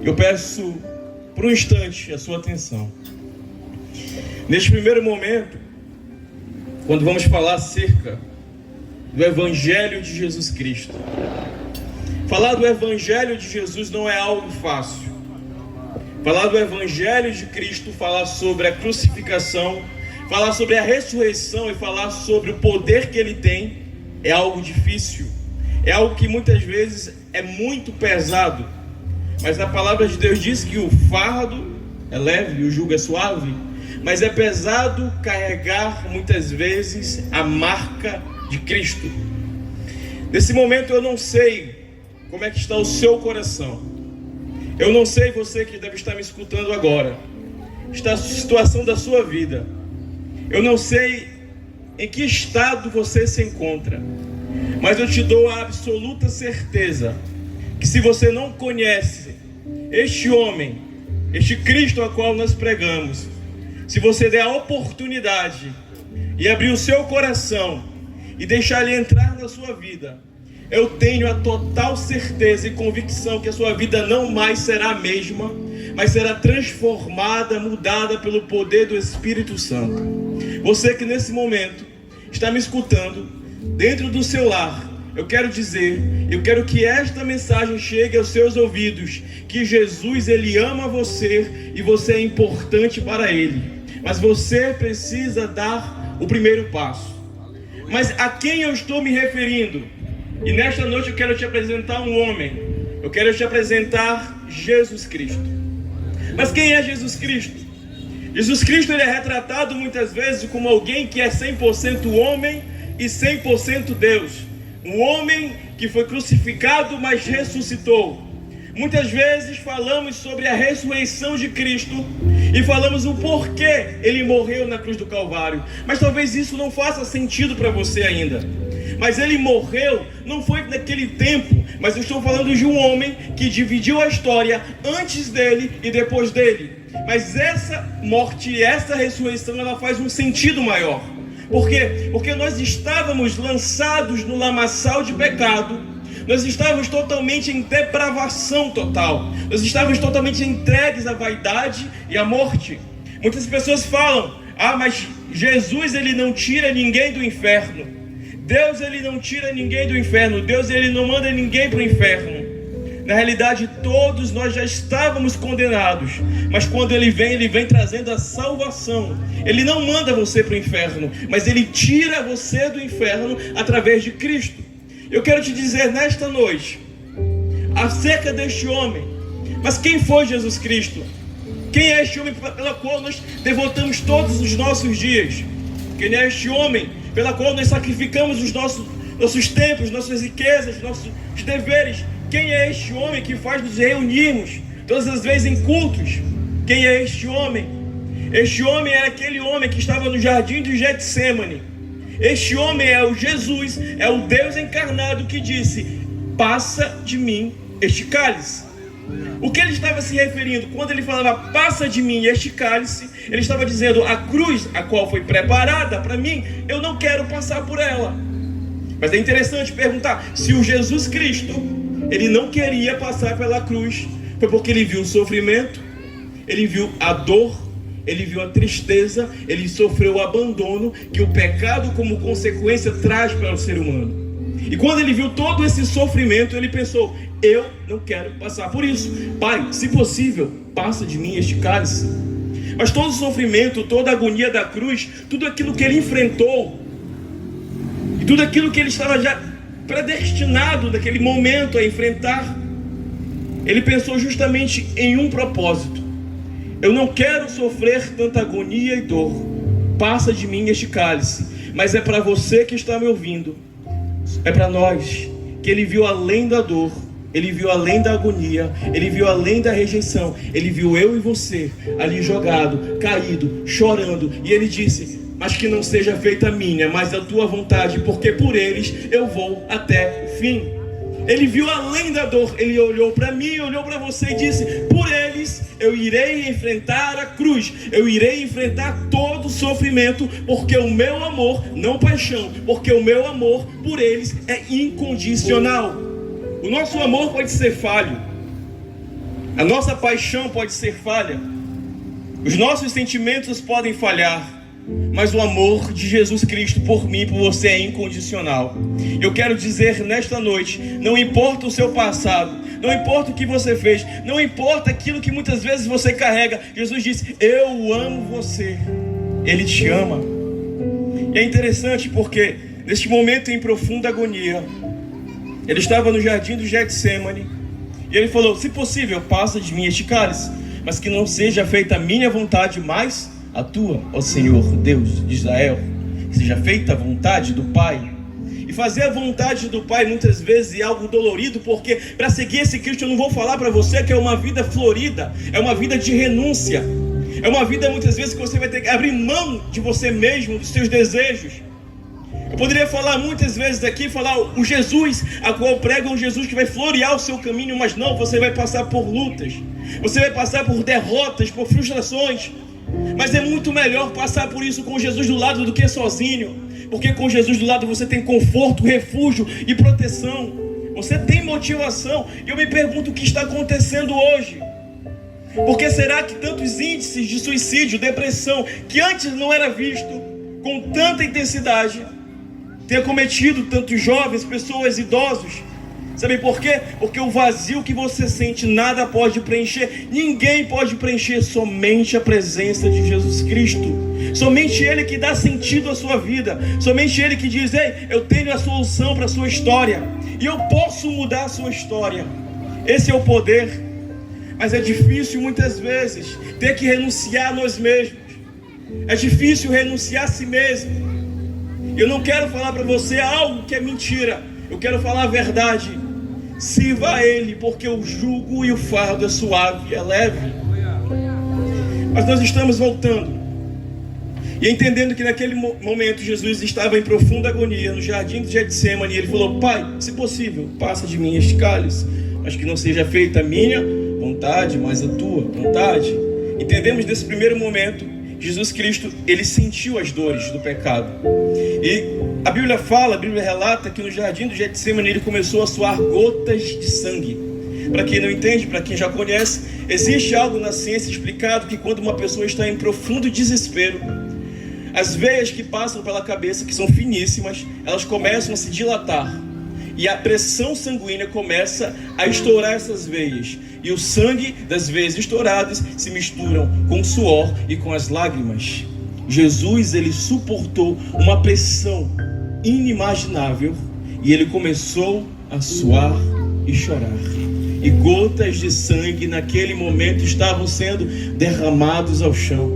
Eu peço por um instante a sua atenção. Neste primeiro momento, quando vamos falar acerca do Evangelho de Jesus Cristo, falar do Evangelho de Jesus não é algo fácil. Falar do Evangelho de Cristo, falar sobre a crucificação, falar sobre a ressurreição e falar sobre o poder que ele tem é algo difícil. É algo que muitas vezes é muito pesado. Mas a palavra de Deus diz que o fardo é leve e o jugo é suave. Mas é pesado carregar muitas vezes a marca de Cristo. Nesse momento eu não sei como é que está o seu coração. Eu não sei, você que deve estar me escutando agora, está a situação da sua vida. Eu não sei em que estado você se encontra, mas eu te dou a absoluta certeza que se você não conhece este homem, este Cristo a qual nós pregamos, se você der a oportunidade e abrir o seu coração e deixar ele entrar na sua vida, eu tenho a total certeza e convicção que a sua vida não mais será a mesma, mas será transformada, mudada pelo poder do Espírito Santo. Você que nesse momento está me escutando, dentro do seu lar, eu quero que esta mensagem chegue aos seus ouvidos, que Jesus, ele ama você e você é importante para ele. Mas você precisa dar o primeiro passo. Mas a quem eu estou me referindo? E nesta noite eu quero te apresentar um homem. Eu quero te apresentar Jesus Cristo. Mas quem é Jesus Cristo? Jesus Cristo, ele é retratado muitas vezes como alguém que é 100% homem e 100% Deus. Um homem que foi crucificado, mas ressuscitou. Muitas vezes falamos sobre a ressurreição de Cristo e falamos o porquê ele morreu na cruz do Calvário. Mas talvez isso não faça sentido para você ainda. Mas ele morreu, não foi naquele tempo, mas eu estou falando de um homem que dividiu a história antes dele e depois dele. Mas essa morte e essa ressurreição, ela faz um sentido maior. Por quê? Porque nós estávamos lançados no lamaçal de pecado. Nós estávamos totalmente em depravação total. Nós estávamos totalmente entregues à vaidade e à morte. Muitas pessoas falam: ah, mas Jesus, ele não tira ninguém do inferno. Deus, ele não tira ninguém do inferno. Deus, ele não manda ninguém para o inferno. Na realidade, todos nós já estávamos condenados. Mas quando ele vem trazendo a salvação. Ele não manda você para o inferno, mas ele tira você do inferno através de Cristo. Eu quero te dizer nesta noite acerca deste homem. Mas quem foi Jesus Cristo? Quem é este homem pela qual nós devotamos todos os nossos dias? Quem é este homem pela qual nós sacrificamos os nossos tempos, nossas riquezas, nossos deveres? Quem é este homem que faz nos reunirmos todas as vezes em cultos? Quem é este homem? Este homem é aquele homem que estava no jardim de Getsêmani. Este homem é o Jesus, é o Deus encarnado que disse: passa de mim este cálice. O que ele estava se referindo? Quando ele falava passa de mim este cálice, ele estava dizendo: a cruz a qual foi preparada para mim, eu não quero passar por ela. Mas é interessante perguntar se o Jesus Cristo, ele não queria passar pela cruz, foi porque ele viu o sofrimento, ele viu a dor, ele viu a tristeza, ele sofreu o abandono que o pecado como consequência traz para o ser humano. E quando ele viu todo esse sofrimento, ele pensou: eu não quero passar por isso. Pai, se possível, passa de mim este cálice. Mas todo o sofrimento, toda a agonia da cruz, tudo aquilo que ele enfrentou, e tudo aquilo que ele estava já predestinado naquele momento a enfrentar, ele pensou justamente em um propósito: eu não quero sofrer tanta agonia e dor, passa de mim este cálice. Mas é para você que está me ouvindo, é para nós, que ele viu além da dor, ele viu além da agonia, ele viu além da rejeição, ele viu eu e você ali jogado, caído, chorando, e ele disse: mas que não seja feita a minha, mas a tua vontade, porque por eles eu vou até o fim. Ele viu além da dor, ele olhou para mim, olhou para você e disse: por eles eu irei enfrentar a cruz, eu irei enfrentar todo o sofrimento, porque o meu amor, não paixão, porque o meu amor por eles é incondicional. O nosso amor pode ser falho, a nossa paixão pode ser falha, os nossos sentimentos podem falhar, mas o amor de Jesus Cristo por mim e por você é incondicional. Eu quero dizer nesta noite: não importa o seu passado, não importa o que você fez, não importa aquilo que muitas vezes você carrega, Jesus disse: eu amo você, Ele te ama. E é interessante porque neste momento em profunda agonia, ele estava no jardim do Getsêmani e ele falou: se possível, passa de mim este cálice, mas que não seja feita a minha vontade, mas a tua, ó Senhor Deus de Israel, que seja feita a vontade do Pai. E fazer a vontade do Pai muitas vezes é algo dolorido, porque para seguir esse Cristo eu não vou falar para você que é uma vida florida, é uma vida de renúncia, é uma vida muitas vezes que você vai ter que abrir mão de você mesmo, dos seus desejos. Eu poderia falar muitas vezes aqui, falar o Jesus a qual prega um Jesus que vai florear o seu caminho, mas não, você vai passar por lutas, você vai passar por derrotas, por frustrações. Mas é muito melhor passar por isso com Jesus do lado do que sozinho, porque com Jesus do lado você tem conforto, refúgio e proteção, você tem motivação. E eu me pergunto o que está acontecendo hoje. Por que será que tantos índices de suicídio, depressão, que antes não era visto com tanta intensidade, tem acometido tantos jovens, pessoas, idosos? Sabe por quê? Porque o vazio que você sente nada pode preencher, ninguém pode preencher, somente a presença de Jesus Cristo. Somente Ele que dá sentido à sua vida, somente Ele que diz: ei, eu tenho a solução para a sua história, e eu posso mudar a sua história. Esse é o poder. Mas é difícil muitas vezes ter que renunciar a nós mesmos, é difícil renunciar a si mesmo. Eu não quero falar para você algo que é mentira, eu quero falar a verdade. Sirva a Ele, porque o jugo e o fardo é suave, é leve. Mas nós estamos voltando. E entendendo que naquele momento Jesus estava em profunda agonia no jardim de Getsêmani, ele falou: Pai, se possível, passa de mim este cálice, mas que não seja feita a minha vontade, mas a tua vontade. Entendemos nesse primeiro momento, Jesus Cristo, ele sentiu as dores do pecado. E a Bíblia relata que no jardim do Getsêmani ele começou a suar gotas de sangue. Para quem não entende, para quem já conhece, existe algo na ciência explicado que quando uma pessoa está em profundo desespero, as veias que passam pela cabeça, que são finíssimas, elas começam a se dilatar. E a pressão sanguínea começa a estourar essas veias. E o sangue das veias estouradas se misturam com o suor e com as lágrimas. Jesus, ele suportou uma pressão inimaginável e ele começou a suar e chorar. E gotas de sangue naquele momento estavam sendo derramados ao chão.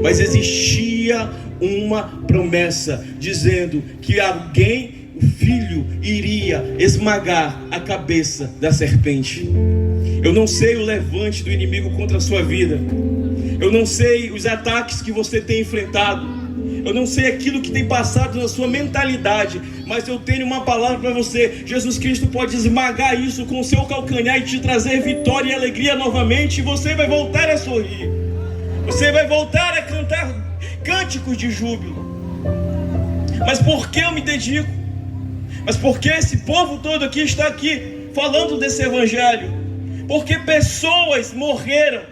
Mas existia uma promessa dizendo que alguém, o Filho, iria esmagar a cabeça da serpente. Eu não sei o levante do inimigo contra a sua vida. Eu não sei os ataques que você tem enfrentado. Eu não sei aquilo que tem passado na sua mentalidade. Mas eu tenho uma palavra para você. Jesus Cristo pode esmagar isso com o seu calcanhar e te trazer vitória e alegria novamente. E você vai voltar a sorrir. Você vai voltar a cantar cânticos de júbilo. Mas por que eu me dedico? Mas por que esse povo todo aqui está aqui falando desse evangelho? Porque pessoas morreram.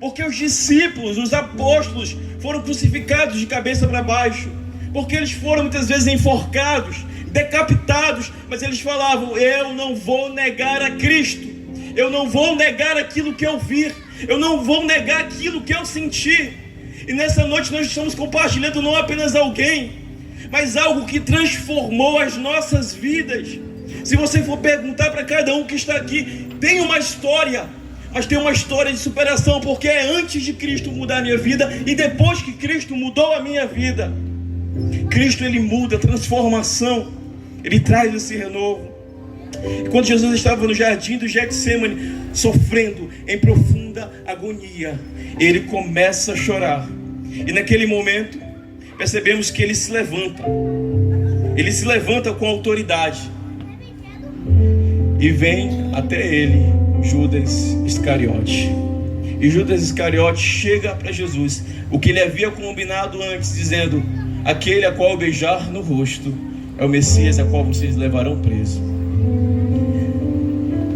Porque os discípulos, os apóstolos foram crucificados de cabeça para baixo. Porque eles foram muitas vezes enforcados, decapitados. Mas eles falavam: eu não vou negar a Cristo. Eu não vou negar aquilo que eu vi. Eu não vou negar aquilo que eu senti. E nessa noite nós estamos compartilhando não apenas alguém, mas algo que transformou as nossas vidas. Se você for perguntar para cada um que está aqui, tem uma história, mas tem uma história de superação, porque é antes de Cristo mudar a minha vida e depois que Cristo mudou a minha vida. Cristo, ele muda, transformação, ele traz esse renovo. E quando Jesus estava no jardim do Getsêmani, sofrendo em profunda agonia, ele começa a chorar. E naquele momento, percebemos que ele se levanta. Ele se levanta com autoridade. E vem até ele Judas Iscariote. E Judas Iscariote chega para Jesus, o que ele havia combinado antes, dizendo: aquele a qual beijar no rosto é o Messias, a qual vocês levarão preso.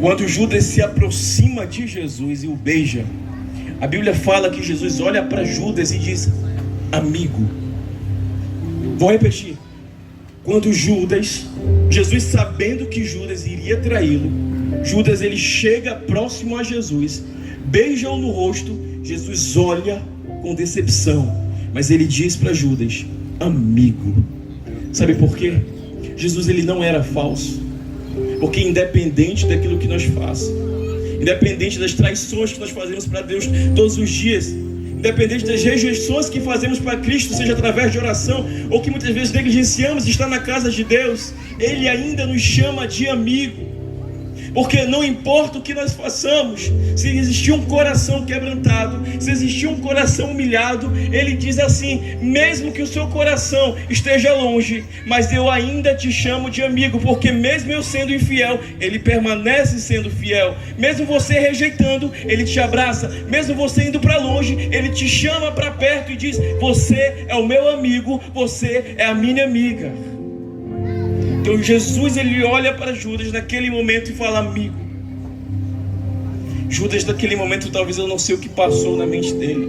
Quando Judas se aproxima de Jesus e o beija, a Bíblia fala que Jesus olha para Judas e diz: amigo. Vou repetir. Quando Jesus sabendo que Judas iria traí-lo, Judas, ele chega próximo a Jesus, beija-o no rosto. Jesus olha com decepção, mas ele diz para Judas: amigo. Sabe por quê? Jesus, ele não era falso. Porque independente daquilo que nós façamos, independente das traições que nós fazemos para Deus todos os dias, independente das rejeições que fazemos para Cristo, seja através de oração, ou que muitas vezes negligenciamos estar na casa de Deus, Ele ainda nos chama de amigo. Porque não importa o que nós façamos, se existir um coração quebrantado, se existir um coração humilhado, Ele diz assim: mesmo que o seu coração esteja longe, mas eu ainda te chamo de amigo, porque mesmo eu sendo infiel, Ele permanece sendo fiel. Mesmo você rejeitando, Ele te abraça. Mesmo você indo para longe, Ele te chama para perto e diz: você é o meu amigo, você é a minha amiga. Então Jesus, ele olha para Judas naquele momento e fala: amigo. Judas, naquele momento, talvez eu não sei o que passou na mente dele,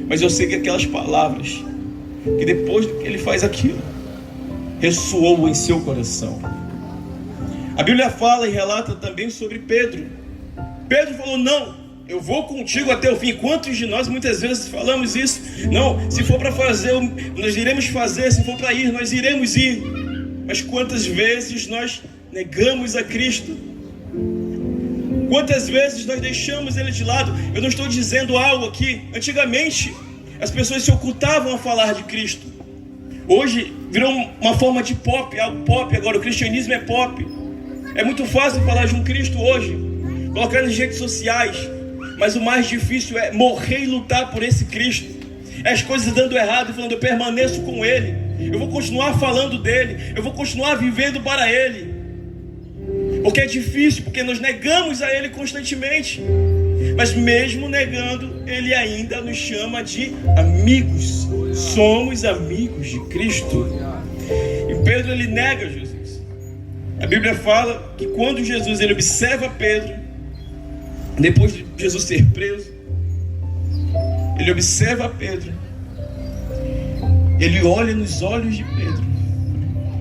mas eu sei que aquelas palavras, que depois que ele faz aquilo, ressoou em seu coração. A Bíblia fala e relata também sobre Pedro. Pedro falou: não, eu vou contigo até o fim. Quantos de nós muitas vezes falamos isso? Não, se for para fazer, nós iremos fazer. Se for para ir, nós iremos ir. Mas quantas vezes nós negamos a Cristo? Quantas vezes nós deixamos Ele de lado? Eu não estou dizendo algo aqui. Antigamente, as pessoas se ocultavam a falar de Cristo. Hoje, virou uma forma de pop, algo pop agora. O cristianismo é pop. É muito fácil falar de um Cristo hoje. Colocar nas redes sociais. Mas o mais difícil é morrer e lutar por esse Cristo. É as coisas dando errado e falando, eu permaneço com Ele. Eu vou continuar falando dEle. Eu vou continuar vivendo para Ele. Porque é difícil, porque nós negamos a Ele constantemente. Mas mesmo negando, Ele ainda nos chama de amigos. Somos amigos de Cristo. E Pedro, ele nega Jesus. A Bíblia fala que quando Jesus ele observa Pedro, depois de Jesus ser preso, ele observa Pedro. Ele olha nos olhos de Pedro.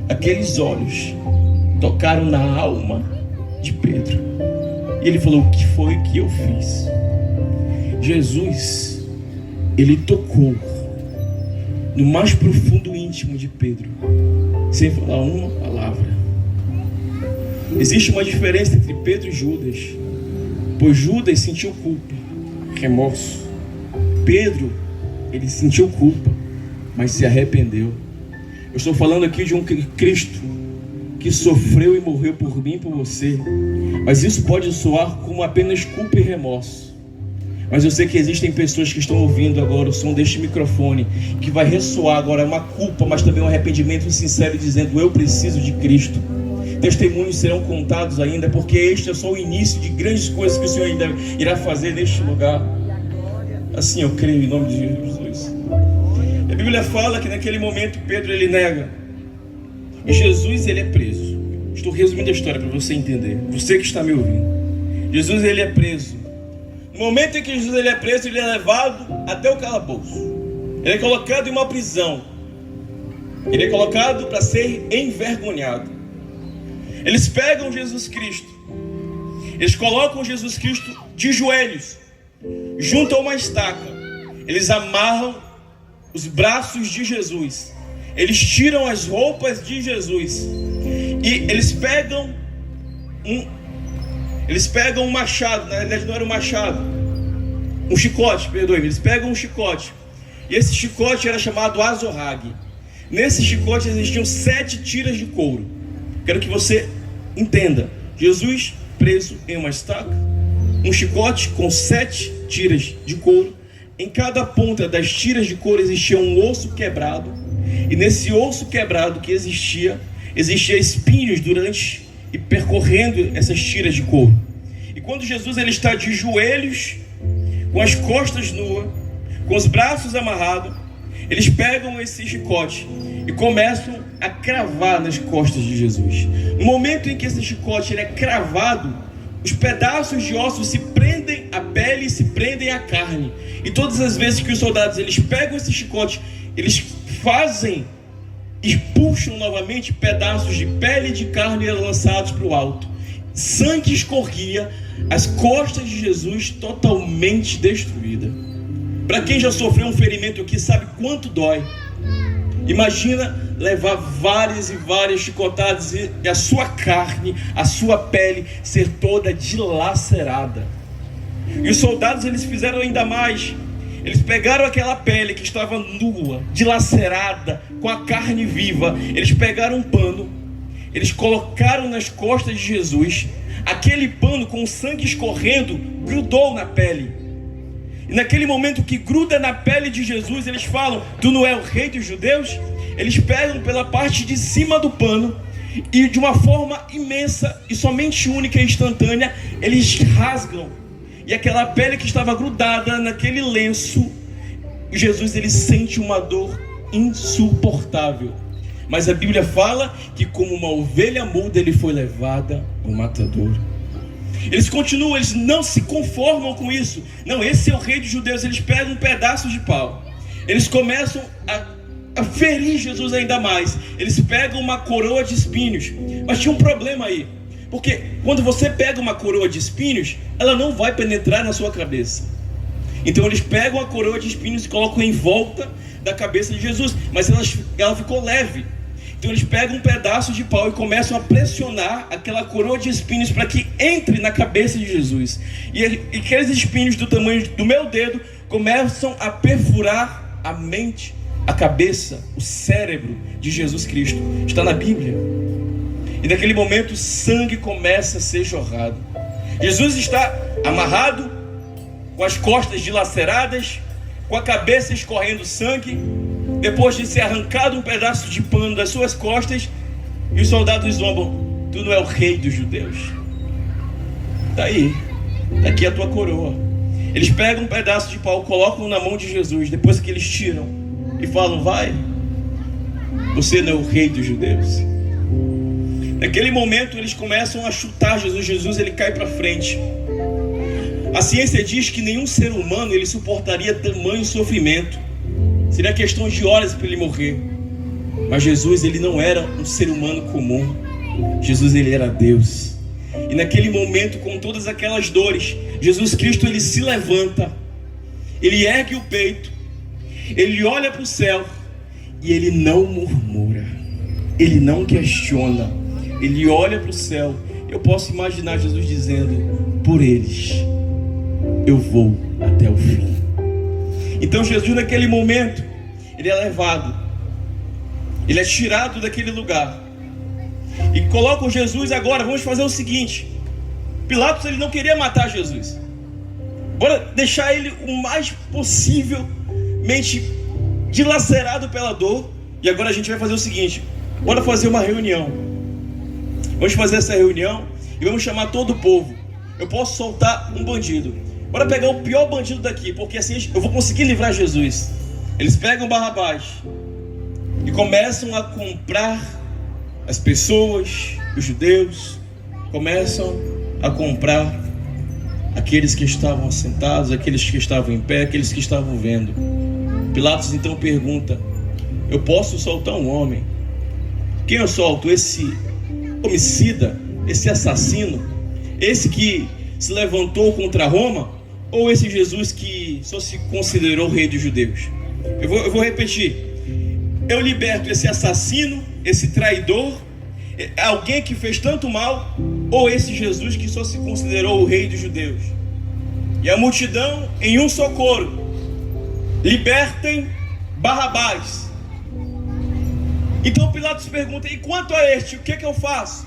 Aqueles olhos tocaram na alma de Pedro. E ele falou, o que foi que eu fiz? Jesus, ele tocou no mais profundo íntimo de Pedro, sem falar uma palavra. Existe uma diferença entre Pedro e Judas, pois Judas sentiu culpa, remorso. Pedro, ele sentiu culpa, mas se arrependeu. Eu estou falando aqui de um Cristo que sofreu e morreu por mim e por você. Mas isso pode soar como apenas culpa e remorso. Mas eu sei que existem pessoas que estão ouvindo agora o som deste microfone, que vai ressoar agora uma culpa, mas também um arrependimento sincero, dizendo, eu preciso de Cristo. Testemunhos serão contados ainda, porque este é só o início de grandes coisas que o Senhor ainda irá fazer neste lugar. Assim eu creio em nome de Jesus. A Bíblia fala que naquele momento Pedro ele nega. E Jesus ele é preso. Estou resumindo a história para você entender. Você que está me ouvindo. Jesus ele é preso. No momento em que Jesus ele é preso, ele é levado até o calabouço. Ele é colocado em uma prisão. Ele é colocado para ser envergonhado. Eles pegam Jesus Cristo. Eles colocam Jesus Cristo de joelhos, junto a uma estaca. Eles amarram os braços de Jesus. Eles tiram as roupas de Jesus. E eles pegam um machado. Na verdade não era um machado, um chicote, perdoe-me. Eles pegam um chicote. E esse chicote era chamado azorrague. Nesse chicote existiam 7 tiras de couro. Quero que você entenda. Jesus preso em uma estaca, um chicote com 7 tiras de couro. Em cada ponta das tiras de couro existia um osso quebrado. E nesse osso quebrado que existia espinhos durante e percorrendo essas tiras de couro. E quando Jesus ele está de joelhos, com as costas nuas, com os braços amarrados, eles pegam esse chicote e começam a cravar nas costas de Jesus. No momento em que esse chicote ele é cravado, os pedaços de ossos se prendem à pele e se prendem à carne. E todas as vezes que os soldados eles pegam esse chicote, eles fazem e puxam novamente pedaços de pele e de carne lançados para o alto. Sangue escorria, as costas de Jesus totalmente destruídas. Para quem já sofreu um ferimento aqui sabe quanto dói. Imagina levar várias e várias chicotadas e a sua carne, a sua pele ser toda dilacerada. E os soldados eles fizeram ainda mais. Eles pegaram aquela pele que estava nua, dilacerada, com a carne viva. Eles pegaram um pano, eles colocaram nas costas de Jesus. Aquele pano com o sangue escorrendo grudou na pele. E naquele momento que gruda na pele de Jesus, eles falam, tu não é o rei dos judeus? Eles pegam pela parte de cima do pano e de uma forma imensa e somente única e instantânea, eles rasgam. E aquela pele que estava grudada naquele lenço, Jesus ele sente uma dor insuportável. Mas a Bíblia fala que como uma ovelha muda ele foi levada ao matador. Eles continuam, eles não se conformam com isso. Não, esse é o rei dos judeus. Eles pegam um pedaço de pau. Eles começam a ferir Jesus ainda mais. Eles pegam uma coroa de espinhos. Mas tinha um problema aí. Porque quando você pega uma coroa de espinhos, ela não vai penetrar na sua cabeça. Então eles pegam a coroa de espinhos e colocam em volta da cabeça de Jesus. Mas ela ficou leve. Então eles pegam um pedaço de pau e começam a pressionar aquela coroa de espinhos para que entre na cabeça de Jesus. E aqueles espinhos do tamanho do meu dedo começam a perfurar a mente, a cabeça, o cérebro de Jesus Cristo. Está na Bíblia. E naquele momento o sangue começa a ser jorrado. Jesus está amarrado, com as costas dilaceradas, com a cabeça escorrendo sangue, depois de ser arrancado um pedaço de pano das suas costas, e os soldados zombam: tu não é o rei dos judeus? Tá aí, tá aqui a tua coroa. Eles pegam um pedaço de pau, colocam na mão de Jesus, depois que eles tiram, e falam: vai, você não é o rei dos judeus. Naquele momento eles começam a chutar Jesus. Jesus, ele cai para frente. A ciência diz que nenhum ser humano ele suportaria tamanho sofrimento. Seria questão de horas para ele morrer. Mas Jesus, ele não era um ser humano comum. Jesus, ele era Deus. E naquele momento, com todas aquelas dores, Jesus Cristo, ele se levanta, ele ergue o peito, ele olha para o céu e ele não murmura, ele não questiona, ele olha para o céu. Eu posso imaginar Jesus dizendo: por eles eu vou até o fim. Então Jesus, naquele momento, ele é levado, ele é tirado daquele lugar e colocam Jesus. Agora vamos fazer o seguinte: Pilatos, ele não queria matar Jesus, bora deixar ele o mais possivelmente dilacerado pela dor. E agora a gente vai fazer o seguinte: bora fazer uma reunião. Vamos fazer essa reunião e vamos chamar todo o povo. Eu posso soltar um bandido, bora pegar o pior bandido daqui, porque assim eu vou conseguir livrar Jesus. Eles pegam Barrabás e começam a comprar as pessoas, os judeus, começam a comprar aqueles que estavam sentados, aqueles que estavam em pé, aqueles que estavam vendo. Pilatos então pergunta: eu posso soltar um homem? Quem eu solto? Esse homicida, esse assassino, esse que se levantou contra Roma, ou esse Jesus que só se considerou rei dos judeus? Eu vou repetir: eu liberto esse assassino, esse traidor, alguém que fez tanto mal, ou esse Jesus que só se considerou o rei dos judeus? E a multidão, em um só coro: libertem Barrabás. Então Pilatos pergunta: e quanto a este, o que é que eu faço?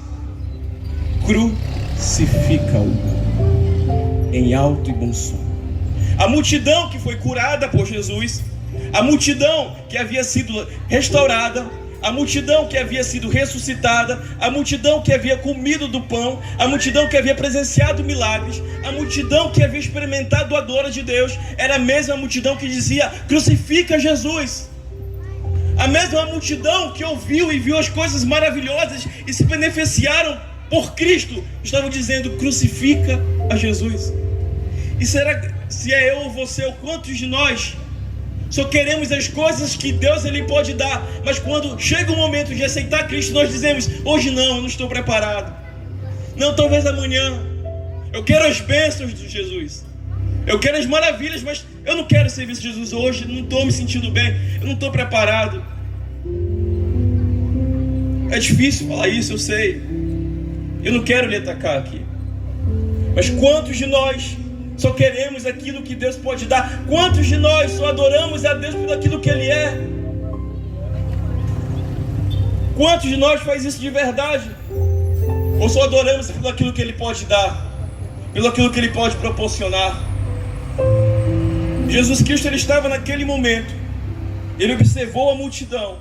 Crucifica-o em alto e bom som. A multidão que foi curada por Jesus, a multidão que havia sido restaurada, a multidão que havia sido ressuscitada, a multidão que havia comido do pão, a multidão que havia presenciado milagres, a multidão que havia experimentado a glória de Deus, era a mesma multidão que dizia: crucifica Jesus. A mesma multidão que ouviu e viu as coisas maravilhosas e se beneficiaram por Cristo, estavam dizendo: crucifica a Jesus. E será, se é eu ou você, ou quantos de nós só queremos as coisas que Deus ele pode dar, mas quando chega o momento de aceitar Cristo, nós dizemos: hoje não, eu não estou preparado. Não, talvez amanhã. Eu quero as bênçãos de Jesus, eu quero as maravilhas, mas eu não quero servir Jesus hoje. Não estou me sentindo bem, eu não estou preparado. É difícil falar isso, eu sei. Eu não quero lhe atacar aqui, mas quantos de nós só queremos aquilo que Deus pode dar? Quantos de nós só adoramos a Deus por aquilo que Ele é? Quantos de nós faz isso de verdade? Ou só adoramos por aquilo que Ele pode dar, pelo aquilo que Ele pode proporcionar? Jesus Cristo, Ele estava naquele momento, Ele observou a multidão,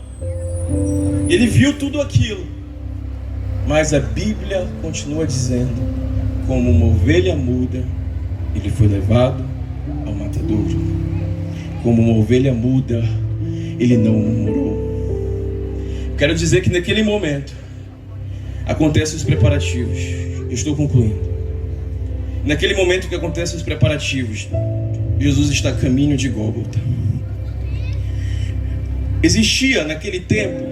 Ele viu tudo aquilo, mas a Bíblia continua dizendo: como uma ovelha muda, Ele foi levado ao matadouro. Como uma ovelha muda, Ele não murmurou. Quero dizer que naquele momento acontecem os preparativos. Eu estou concluindo. Naquele momento que acontecem os preparativos, Jesus está a caminho de Gólgota. Existia naquele tempo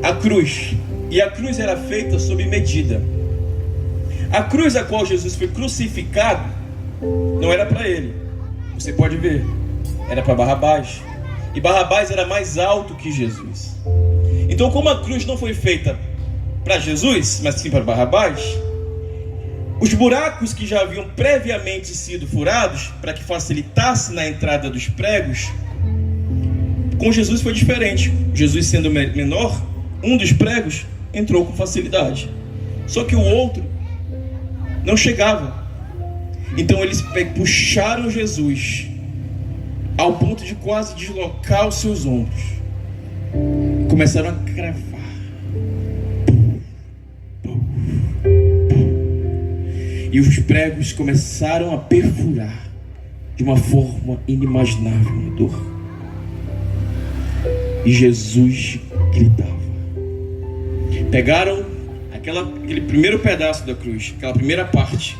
a cruz, e a cruz era feita sob medida. A cruz a qual Jesus foi crucificado não era para ele, você pode ver, era para Barrabás. E Barrabás era mais alto que Jesus. Então, como a cruz não foi feita para Jesus, mas sim para Barrabás, os buracos que já haviam previamente sido furados para que facilitasse na entrada dos pregos, com Jesus foi diferente. Jesus, sendo menor, um dos pregos entrou com facilidade, só que o outro não chegava. Então eles puxaram Jesus ao ponto de quase deslocar os seus ombros. Começaram a cravar. E os pregos começaram a perfurar de uma forma inimaginável a dor. E Jesus gritava. Pegaram aquele primeiro pedaço da cruz, aquela primeira parte.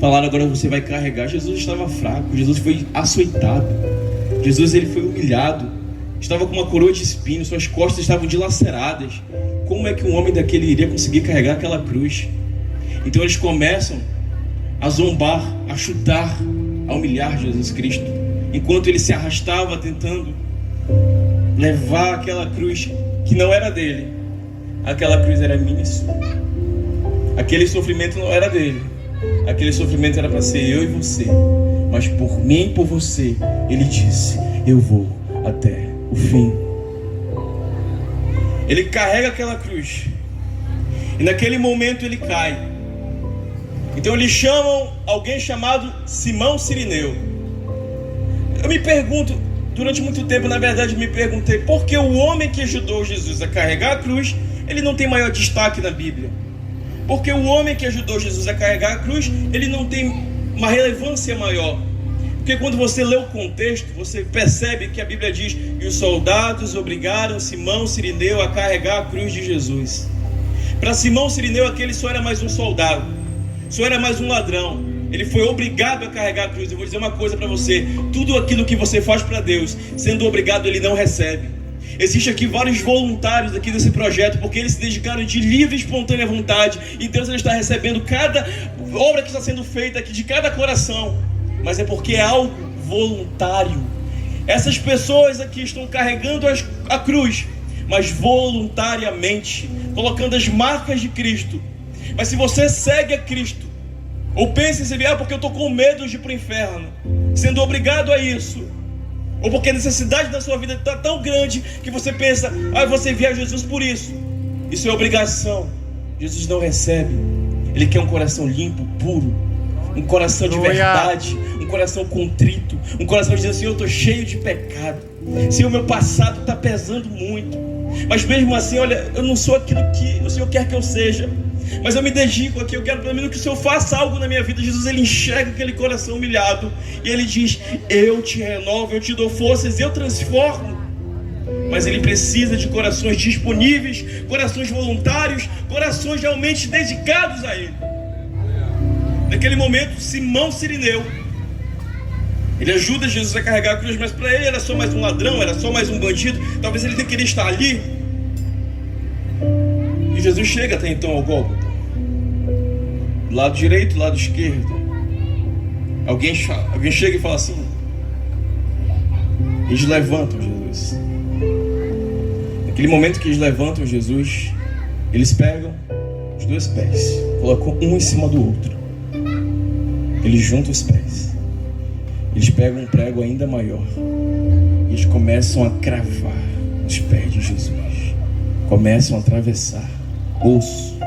Falaram: agora você vai carregar. Jesus estava fraco, Jesus foi açoitado, Jesus ele foi humilhado, estava com uma coroa de espinhos, suas costas estavam dilaceradas. Como é que um homem daquele iria conseguir carregar aquela cruz? Então eles começam a zombar, a chutar, a humilhar Jesus Cristo, enquanto ele se arrastava tentando levar aquela cruz que não era dele. Aquela cruz era minha e sua. Aquele sofrimento não era dele. Aquele sofrimento era para ser eu e você. Mas por mim e por você, ele disse: eu vou até o fim. Ele carrega aquela cruz. E naquele momento ele cai. Então eles chamam alguém chamado Simão Cirineu. Eu me pergunto, durante muito tempo, na verdade, me perguntei: por que o homem que ajudou Jesus a carregar a cruz, ele não tem maior destaque na Bíblia? Porque o homem que ajudou Jesus a carregar a cruz, ele não tem uma relevância maior. Porque quando você lê o contexto, você percebe que a Bíblia diz: e os soldados obrigaram Simão Cirineu a carregar a cruz de Jesus. Para Simão Cirineu, aquele só era mais um soldado, só era mais um ladrão. Ele foi obrigado a carregar a cruz. Eu vou dizer uma coisa para você: tudo aquilo que você faz para Deus, sendo obrigado, ele não recebe. Existem aqui vários voluntários aqui desse projeto, porque eles se dedicaram de livre e espontânea vontade, e Deus ele está recebendo cada obra que está sendo feita aqui, de cada coração, mas é porque é algo voluntário. Essas pessoas aqui estão carregando a cruz, mas voluntariamente, colocando as marcas de Cristo. Mas se você segue a Cristo, ou pensa em se vier porque eu estou com medo de ir para o inferno, sendo obrigado a isso, ou porque a necessidade da sua vida está tão grande que você pensa: você envia Jesus por isso. Isso é obrigação. Jesus não recebe. Ele quer um coração limpo, puro, um coração de verdade, um coração contrito, um coração dizendo: Senhor, eu estou cheio de pecado, Senhor, meu passado está pesando muito, mas mesmo assim, olha, eu não sou aquilo que o Senhor quer que eu seja, mas eu me dedico aqui, eu quero pelo menos que o Senhor faça algo na minha vida. Jesus ele enxerga aquele coração humilhado e ele diz: eu te renovo, eu te dou forças, eu transformo. Mas ele precisa de corações disponíveis, corações voluntários, corações realmente dedicados a ele. Naquele momento, Simão Cirineu, ele ajuda Jesus a carregar a cruz, mas para ele era só mais um ladrão, era só mais um bandido. Talvez ele nem queria estar ali. E Jesus chega até então ao Gólgota, lado direito, lado esquerdo. Alguém chega e fala assim: eles levantam Jesus. Naquele momento que eles levantam Jesus, eles pegam os dois pés, colocam um em cima do outro. Eles juntam os pés. Eles pegam um prego ainda maior e eles começam a cravar os pés de Jesus. Começam a atravessar osso,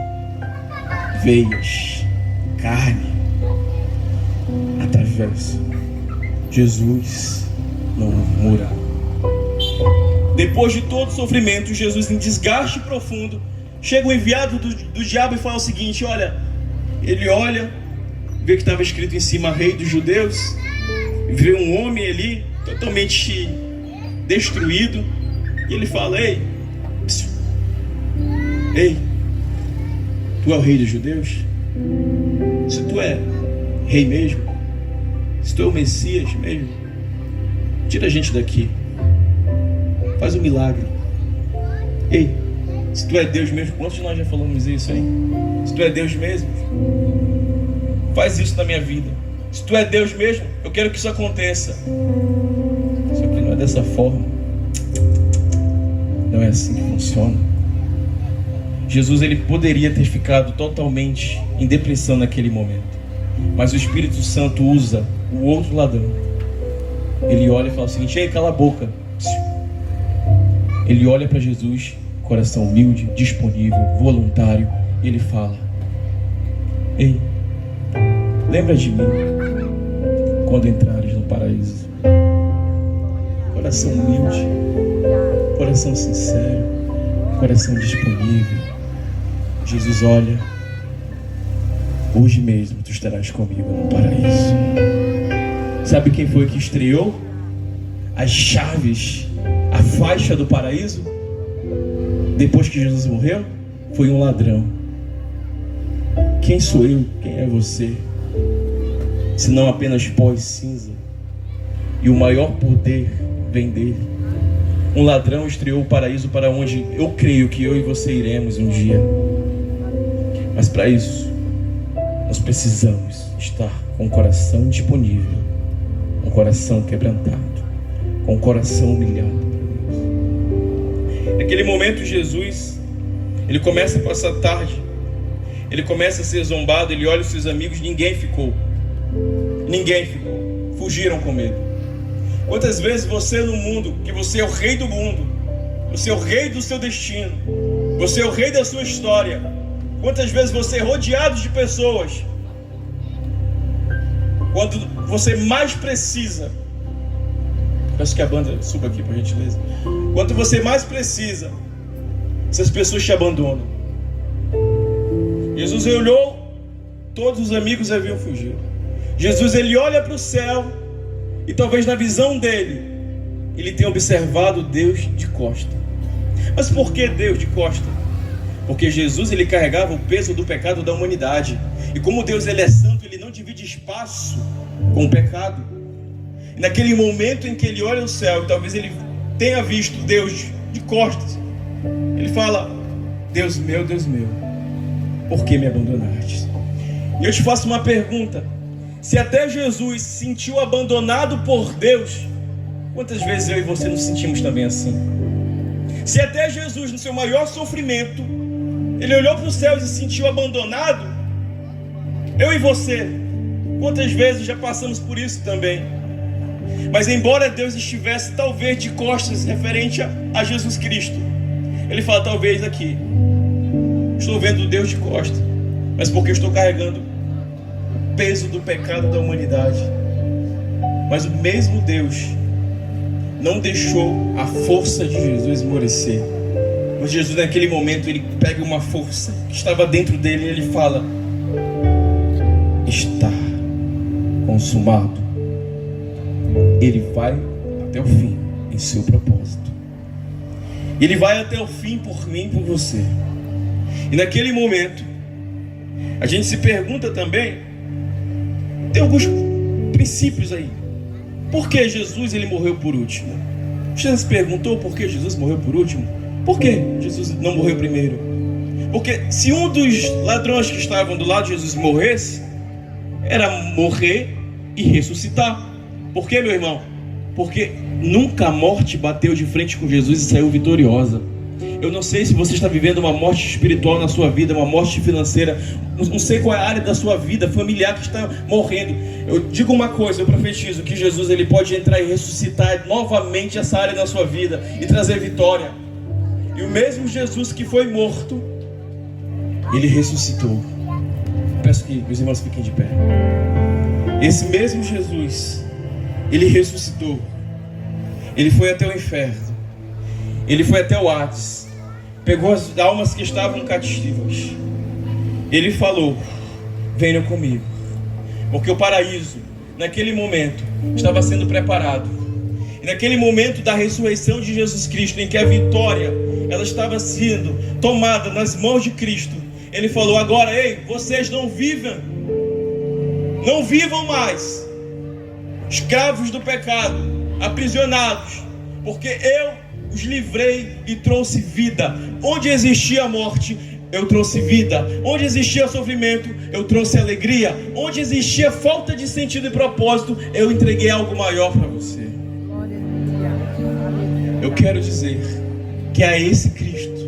veias, carne. Atravessa. Jesus não murmura. Depois de todo sofrimento, Jesus, em desgaste profundo, chega o enviado do diabo e fala o seguinte: olha, ele olha, vê que estava escrito em cima Rei dos Judeus, vê um homem ali totalmente destruído, e ele fala: ei, tu é o Rei dos Judeus? Se tu é rei mesmo, se tu é o Messias mesmo, tira a gente daqui, faz um milagre. Ei, se tu é Deus mesmo, quantos de nós já falamos isso, hein? Se tu é Deus mesmo, faz isso na minha vida. Se tu é Deus mesmo, eu quero que isso aconteça. Só que não é dessa forma. Não é assim que funciona. Jesus ele poderia ter ficado totalmente em depressão naquele momento, mas o Espírito Santo usa o outro ladrão. Ele olha e fala o seguinte: ei, cala a boca. Ele olha para Jesus, coração humilde, disponível, voluntário, e ele fala: ei, lembra de mim quando entrares no paraíso. Coração humilde, coração sincero, coração disponível. Jesus, olha, hoje mesmo tu estarás comigo no paraíso. Sabe quem foi que estreou as chaves, a faixa do paraíso? Depois que Jesus morreu, foi um ladrão. Quem sou eu? Quem é você? Senão apenas pó e cinza. E o maior poder vem dele. Um ladrão estreou o paraíso para onde eu creio que eu e você iremos um dia. Mas para isso, nós precisamos estar com o coração disponível, com o coração quebrantado, com o coração humilhado. Naquele momento, Jesus, ele começa a passar tarde, ele começa a ser zombado, ele olha os seus amigos, ninguém ficou, fugiram com medo. Quantas vezes você no mundo, que você é o rei do mundo, você é o rei do seu destino, você é o rei da sua história, quantas vezes você é rodeado de pessoas, quando você mais precisa, peço que a banda suba aqui por gentileza, quando você mais precisa, essas pessoas te abandonam. Jesus olhou, todos os amigos haviam fugido. Jesus, ele olha para o céu, e talvez na visão dele, ele tenha observado Deus de costa. Mas por que Deus de costa? Porque Jesus, ele carregava o peso do pecado da humanidade. E como Deus, ele é santo, ele não divide espaço com o pecado. E naquele momento em que ele olha o céu, e talvez ele tenha visto Deus de costas, ele fala: Deus meu, por que me abandonaste? E eu te faço uma pergunta: se até Jesus se sentiu abandonado por Deus, quantas vezes eu e você nos sentimos também assim? Se até Jesus, no seu maior sofrimento, ele olhou para os céus e se sentiu abandonado, eu e você, quantas vezes já passamos por isso também? Mas embora Deus estivesse talvez de costas referente a Jesus Cristo, ele fala: talvez aqui, estou vendo Deus de costas, mas porque eu estou carregando o peso do pecado da humanidade. Mas o mesmo Deus não deixou a força de Jesus esmorecer. Mas Jesus, naquele momento, ele pega uma força que estava dentro dele e ele fala: está consumado. Ele vai até o fim em seu propósito. Ele vai até o fim por mim e por você. E naquele momento, a gente se pergunta também, tem alguns princípios aí. Por que Jesus, ele morreu por último? Você se perguntou por que Jesus morreu por último? Por que Jesus não morreu primeiro? Porque se um dos ladrões que estavam do lado de Jesus morresse, era morrer e ressuscitar. Por que, meu irmão? Porque nunca a morte bateu de frente com Jesus e saiu vitoriosa. Eu não sei se você está vivendo uma morte espiritual na sua vida, uma morte financeira, não sei qual é a área da sua vida, familiar que está morrendo. Eu digo uma coisa, eu profetizo que Jesus, ele pode entrar e ressuscitar novamente essa área da sua vida e trazer vitória. E o mesmo Jesus que foi morto, ele ressuscitou. Peço que os irmãos fiquem de pé. Esse mesmo Jesus, ele ressuscitou. Ele foi até o inferno. Ele foi até o Hades. Pegou as almas que estavam cativas. Ele falou: venham comigo. Porque o paraíso, naquele momento, estava sendo preparado. E naquele momento da ressurreição de Jesus Cristo, em que a vitória, ela estava sendo tomada nas mãos de Cristo, ele falou: agora, ei, vocês não vivam mais escravos do pecado, aprisionados, porque eu os livrei e trouxe vida. Onde existia morte, eu trouxe vida. Onde existia sofrimento, eu trouxe alegria. Onde existia falta de sentido e propósito, eu entreguei algo maior para você. Eu quero dizer que é esse Cristo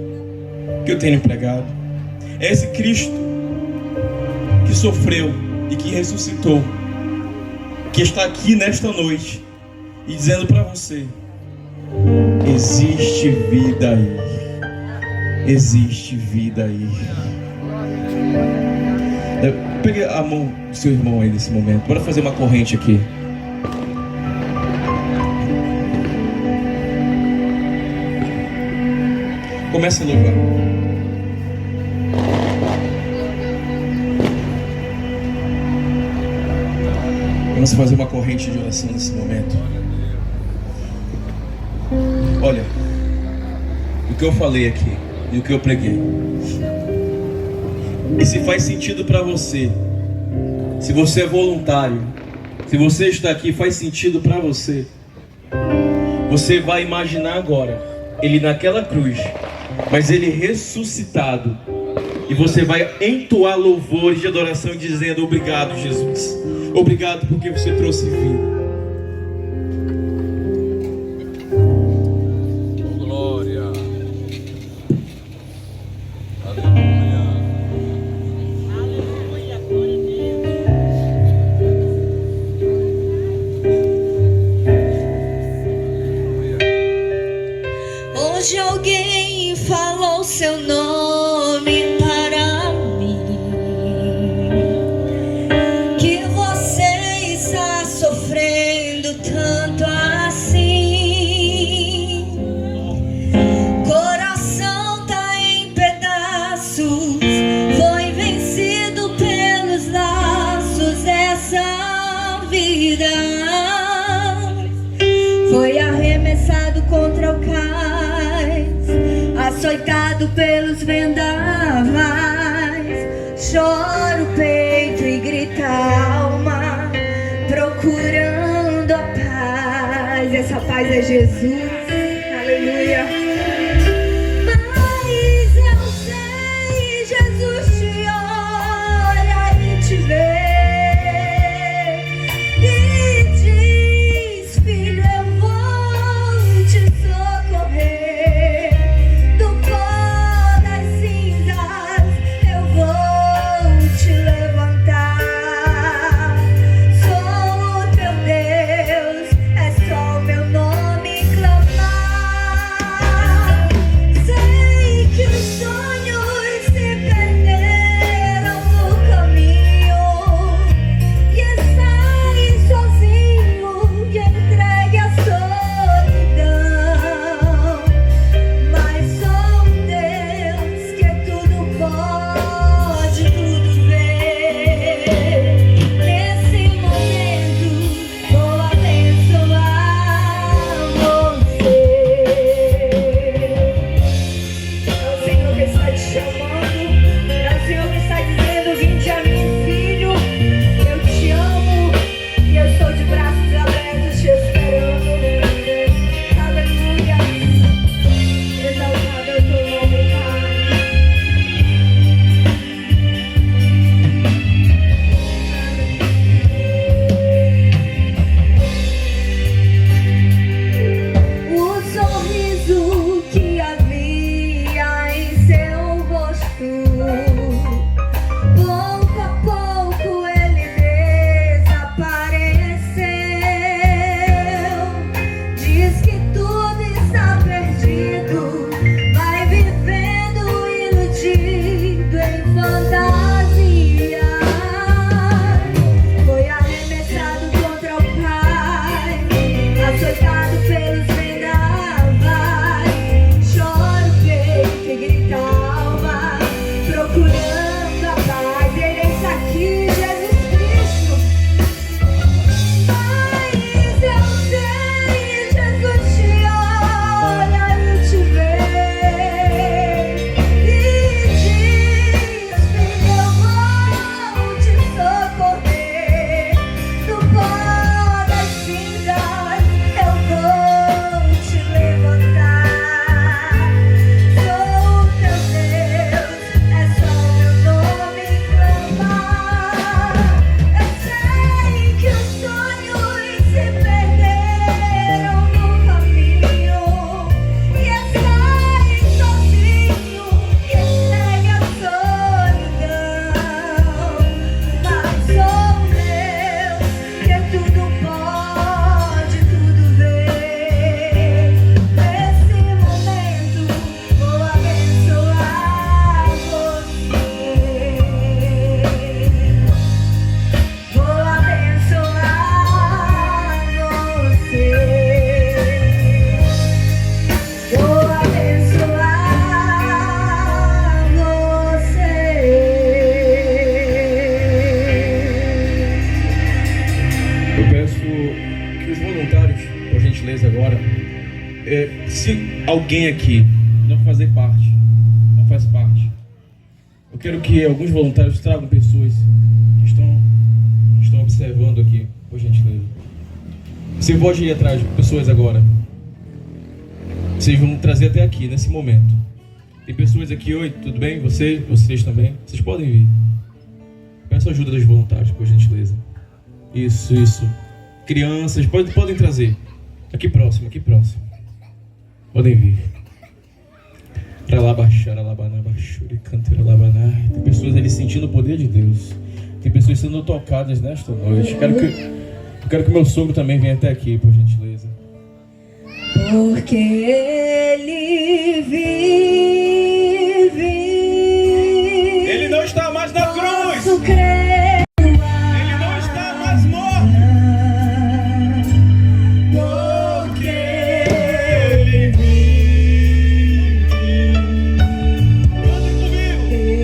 que eu tenho pregado. É esse Cristo que sofreu e que ressuscitou, que está aqui nesta noite e dizendo para você: existe vida aí. Existe vida aí. Pegue a mão do seu irmão aí nesse momento. Bora fazer uma corrente aqui. Comece a louvar. Vamos fazer uma corrente de oração nesse momento. Olha, o que eu falei aqui e o que eu preguei, e se faz sentido para você, se você é voluntário, se você está aqui, faz sentido para você, você vai imaginar agora ele naquela cruz, mas ele ressuscitado, e você vai entoar louvores de adoração dizendo: obrigado, Jesus, obrigado porque você trouxe vida. Glória. Aleluia. Hoje alguém falou seu nome para mim, que você está sofrendo. gentileza, agora. Se alguém aqui não faz parte, eu quero que alguns voluntários tragam pessoas que estão observando aqui, por gentileza. Você pode ir atrás de pessoas agora. Vocês vão trazer até aqui, nesse momento. Tem pessoas aqui, oi, tudo bem? Vocês também? Vocês podem vir. Peço a ajuda dos voluntários, por gentileza. Isso. Crianças, podem trazer. Aqui próximo. Podem vir. Tem pessoas ali sentindo o poder de Deus. Tem pessoas sendo tocadas nesta noite. Eu quero que o meu sogro também venha até aqui, por gentileza. Porque Ele vive. Ele não está mais na cruz. Posso crer. Ele não está mais morto. Porque Ele vive. Cante comigo.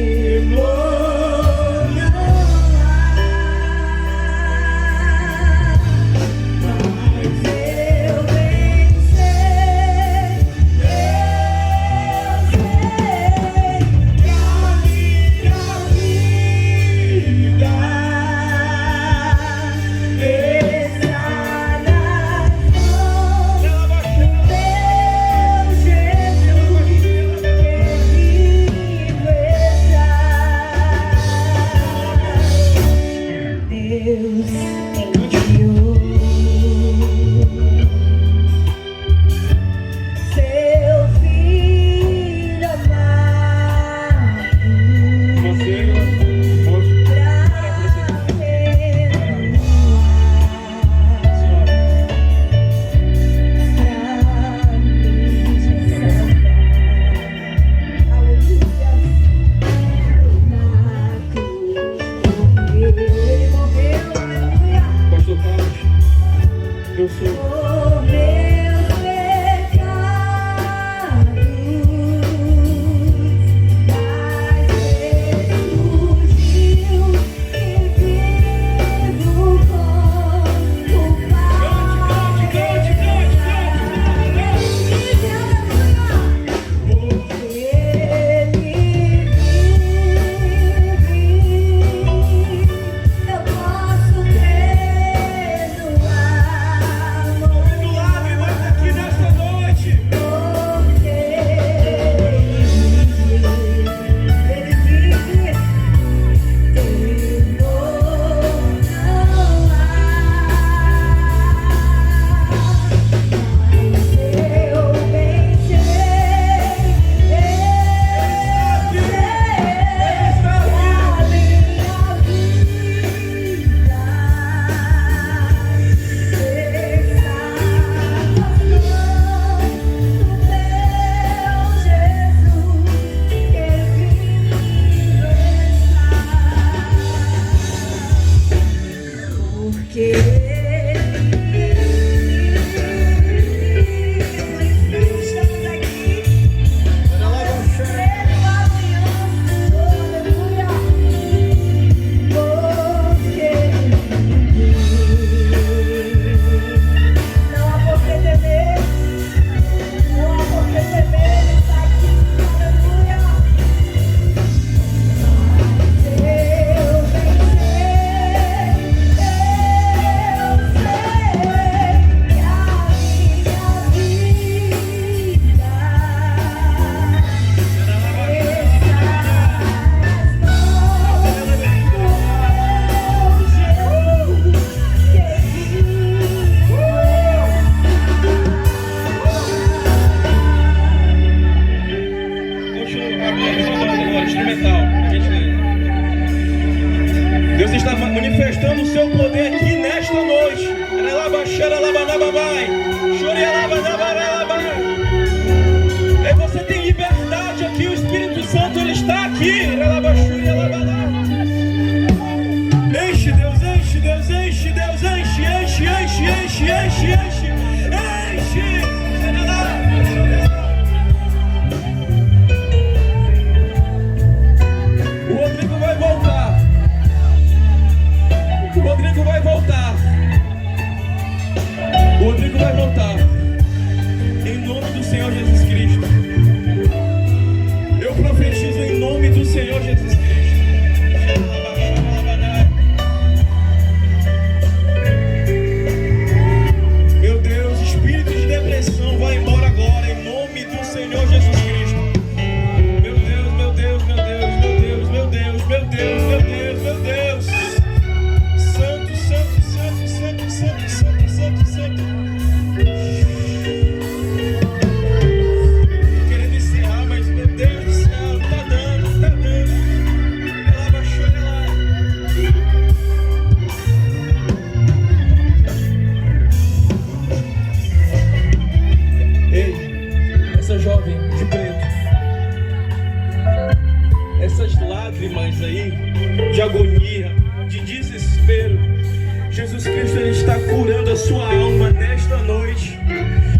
Jesus Cristo, Ele está curando a sua alma nesta noite.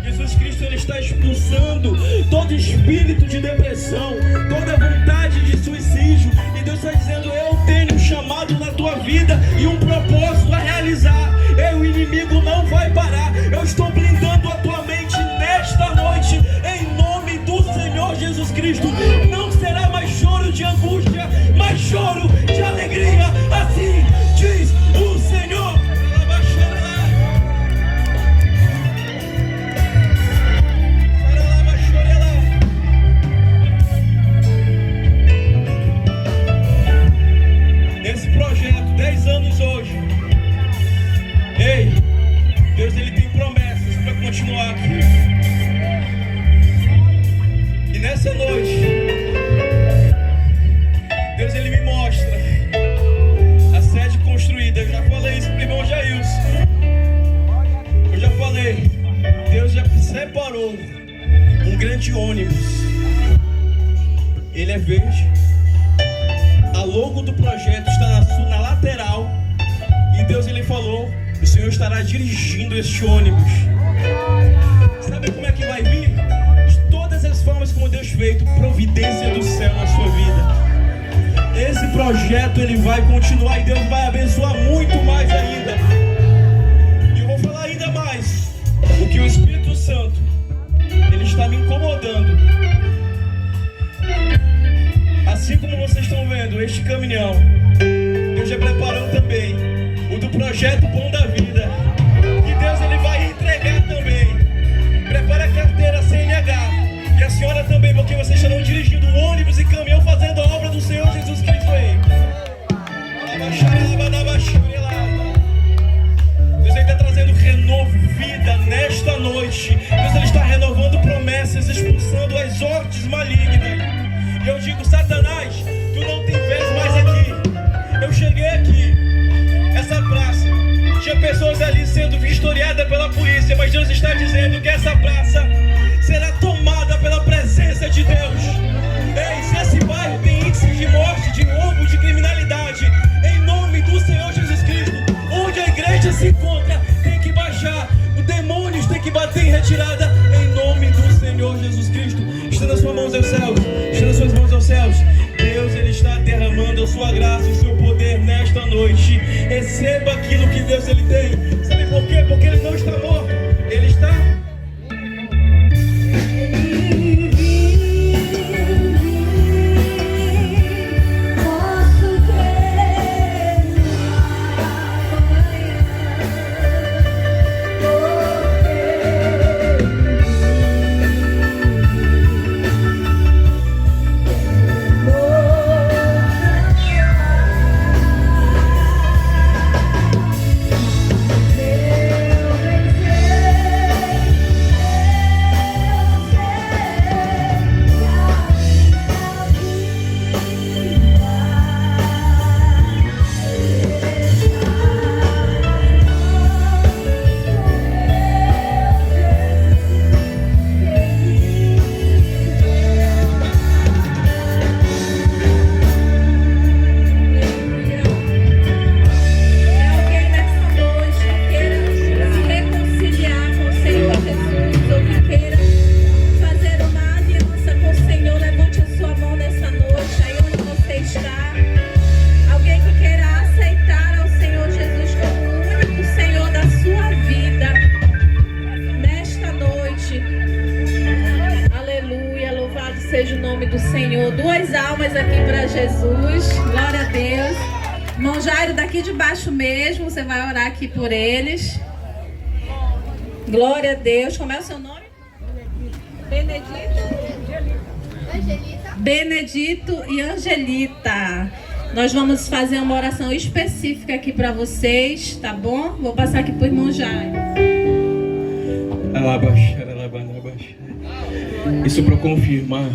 Jesus Cristo, Ele está expulsando todo espírito de depressão, toda vontade de suicídio. E Deus está dizendo: eu tenho um chamado na tua vida e um propósito a realizar. O inimigo não vai parar. Eu estou blindando a tua mente nesta noite, em nome do Senhor Jesus Cristo. Não será mais choro de angústia, mas choro de alegria. Assim diz o Senhor. Esse projeto, 10 anos hoje. Ei, Deus, Ele tem promessas para continuar aqui. E nessa noite, Deus, Ele me mostra a sede construída. Eu já falei isso pro irmão Jailson. Eu já falei, Deus já separou um grande ônibus. Ele é verde. A logo do projeto está na lateral. E Deus, Ele falou: o Senhor estará dirigindo este ônibus. Sabe como é que vai vir? De todas as formas como Deus fez, providência do céu na sua vida. Esse projeto, ele vai continuar e Deus vai abençoar muito mais ainda. E eu vou falar ainda mais. O que o Espírito Santo, ele está me incomodando. Assim como vocês estão vendo este caminhão, Deus já preparou também o do projeto Pão da Vida, que Deus, ele vai entregar também. Prepare a carteira CNH, e a senhora também, porque vocês estarão dirigindo ônibus e caminhão, fazendo a obra do Senhor Jesus Cristo aí. Deus, ele está trazendo renovo, vida nesta noite. Deus, ele está renovando promessas, expulsando as hortes malignas. E eu digo: Satanás, tu não tem vez mais aqui. Eu cheguei aqui, essa praça, tinha pessoas ali sendo vistoriadas pela polícia, mas Deus está dizendo que essa praça será tomada pela presença de Deus. Ei, se esse bairro tem índice de morte, de roubo, de criminalidade, em nome do Senhor Jesus Cristo, onde a igreja se encontra, tem que baixar, os demônios tem que bater em retirada, em nome do Senhor Jesus Cristo. Estenda as suas mãos aos céus, estenda as suas mãos aos céus. Deus, ele está derramando a sua graça e o seu poder nesta noite. Receba aquilo que Deus, ele tem. Sabe por quê? Porque ele não está morto, ele está... Seja o nome do Senhor. 2 almas aqui para Jesus. Glória a Deus. Irmão Jairo, daqui de baixo mesmo, você vai orar aqui por eles. Glória a Deus. Como é o seu nome? Benedito e Angelita. Nós vamos fazer uma oração específica aqui para vocês, tá bom? Vou passar aqui para o irmão Jairo. Isso para confirmar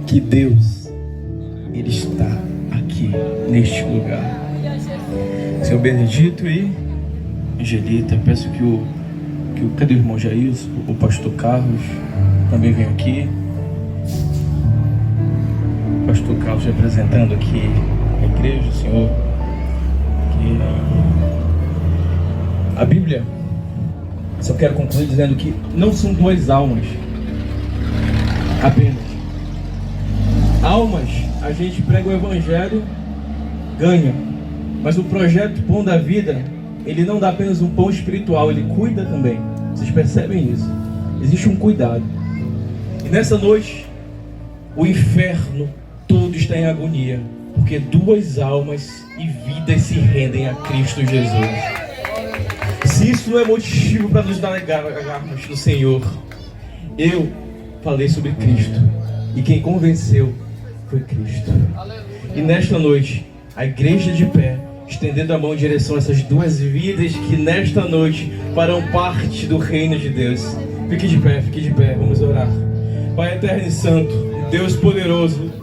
que Deus, ele está aqui neste lugar. Senhor Benedito e Angelita, peço que cadê o irmão Jailson, o pastor Carlos também vem aqui. O pastor Carlos representando aqui a igreja, Senhor, que A Bíblia, só quero concluir dizendo que não são duas almas apenas. Almas, a gente prega o evangelho, ganha. Mas o projeto Pão da Vida, ele não dá apenas um pão espiritual, ele cuida também. Vocês percebem isso? Existe um cuidado. E nessa noite, o inferno todo está em agonia, porque duas almas e vidas se rendem a Cristo Jesus. Se isso não é motivo para nos alegrarmos no Senhor, eu falei sobre Cristo, e quem convenceu foi Cristo. E nesta noite, a igreja de pé, estendendo a mão em direção a essas duas vidas que nesta noite farão parte do reino de Deus. Fique de pé, vamos orar. Pai eterno e santo, Deus poderoso,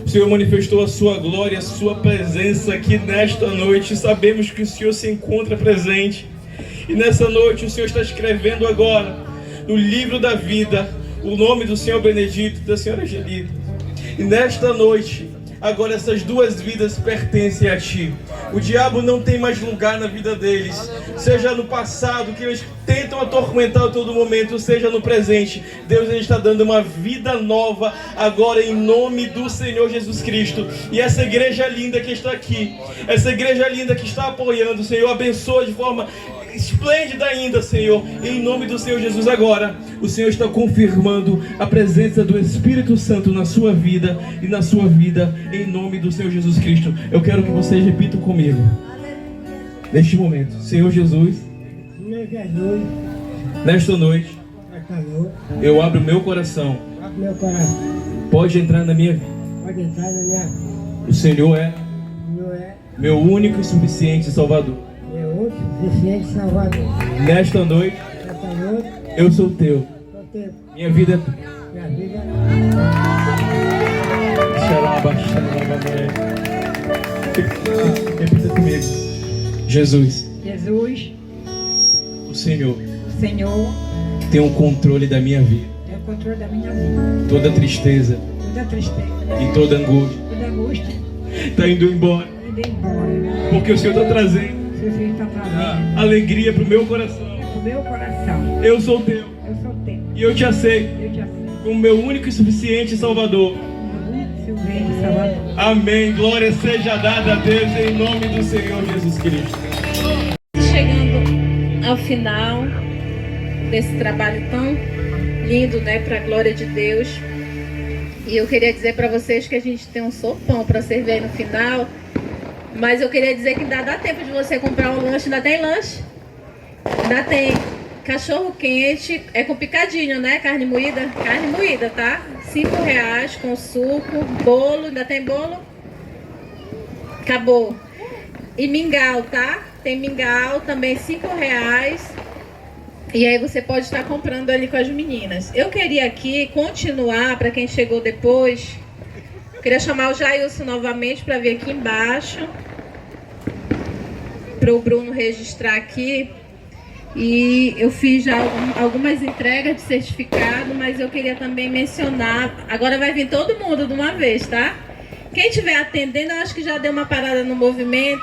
o Senhor manifestou a sua glória, a sua presença aqui nesta noite. Sabemos que o Senhor se encontra presente. E nessa noite o Senhor está escrevendo agora no livro da vida o nome do Senhor Benedito e da Senhora Angelita. E nesta noite, agora essas duas vidas pertencem a Ti. O diabo não tem mais lugar na vida deles. Seja no passado, que eles tentam atormentar a todo momento, seja no presente. Deus, ele está dando uma vida nova agora em nome do Senhor Jesus Cristo. E essa igreja linda que está aqui, essa igreja linda que está apoiando, Senhor, abençoa de forma esplêndida ainda, Senhor, em nome do Senhor Jesus. Agora o Senhor está confirmando a presença do Espírito Santo na sua vida e na sua vida, em nome do Senhor Jesus Cristo. Eu quero que vocês repitam comigo neste momento: Senhor Jesus, nesta noite eu abro meu coração. Pode entrar na minha vida. O Senhor é meu único e suficiente Salvador. Nesta noite, eu sou teu. Minha vida é tua. Repita comigo. Jesus, o Senhor tem o controle da minha vida. Toda tristeza e toda angústia está indo embora, porque o Senhor está trazendo alegria para o meu coração. Eu sou teu. E eu te aceito como meu único e suficiente Salvador. Amém. Glória seja dada a Deus em nome do Senhor Jesus Cristo. Chegando ao final desse trabalho tão lindo, né, para a glória de Deus. E eu queria dizer para vocês que a gente tem um sopão para servir aí no final. Mas eu queria dizer que ainda dá tempo de você comprar um lanche. Ainda tem lanche? Ainda tem cachorro quente, é com picadinho, né? Carne moída, tá? R$5 com suco, bolo, ainda tem bolo? Acabou. E mingau, tá? Tem mingau também, R$5. E aí você pode estar comprando ali com as meninas. Eu queria aqui continuar, para quem chegou depois... Queria chamar o Jailson novamente para vir aqui embaixo, para o Bruno registrar aqui. E eu fiz já algumas entregas de certificado, mas eu queria também mencionar. Agora vai vir todo mundo de uma vez, tá? Quem estiver atendendo, eu acho que já deu uma parada no movimento.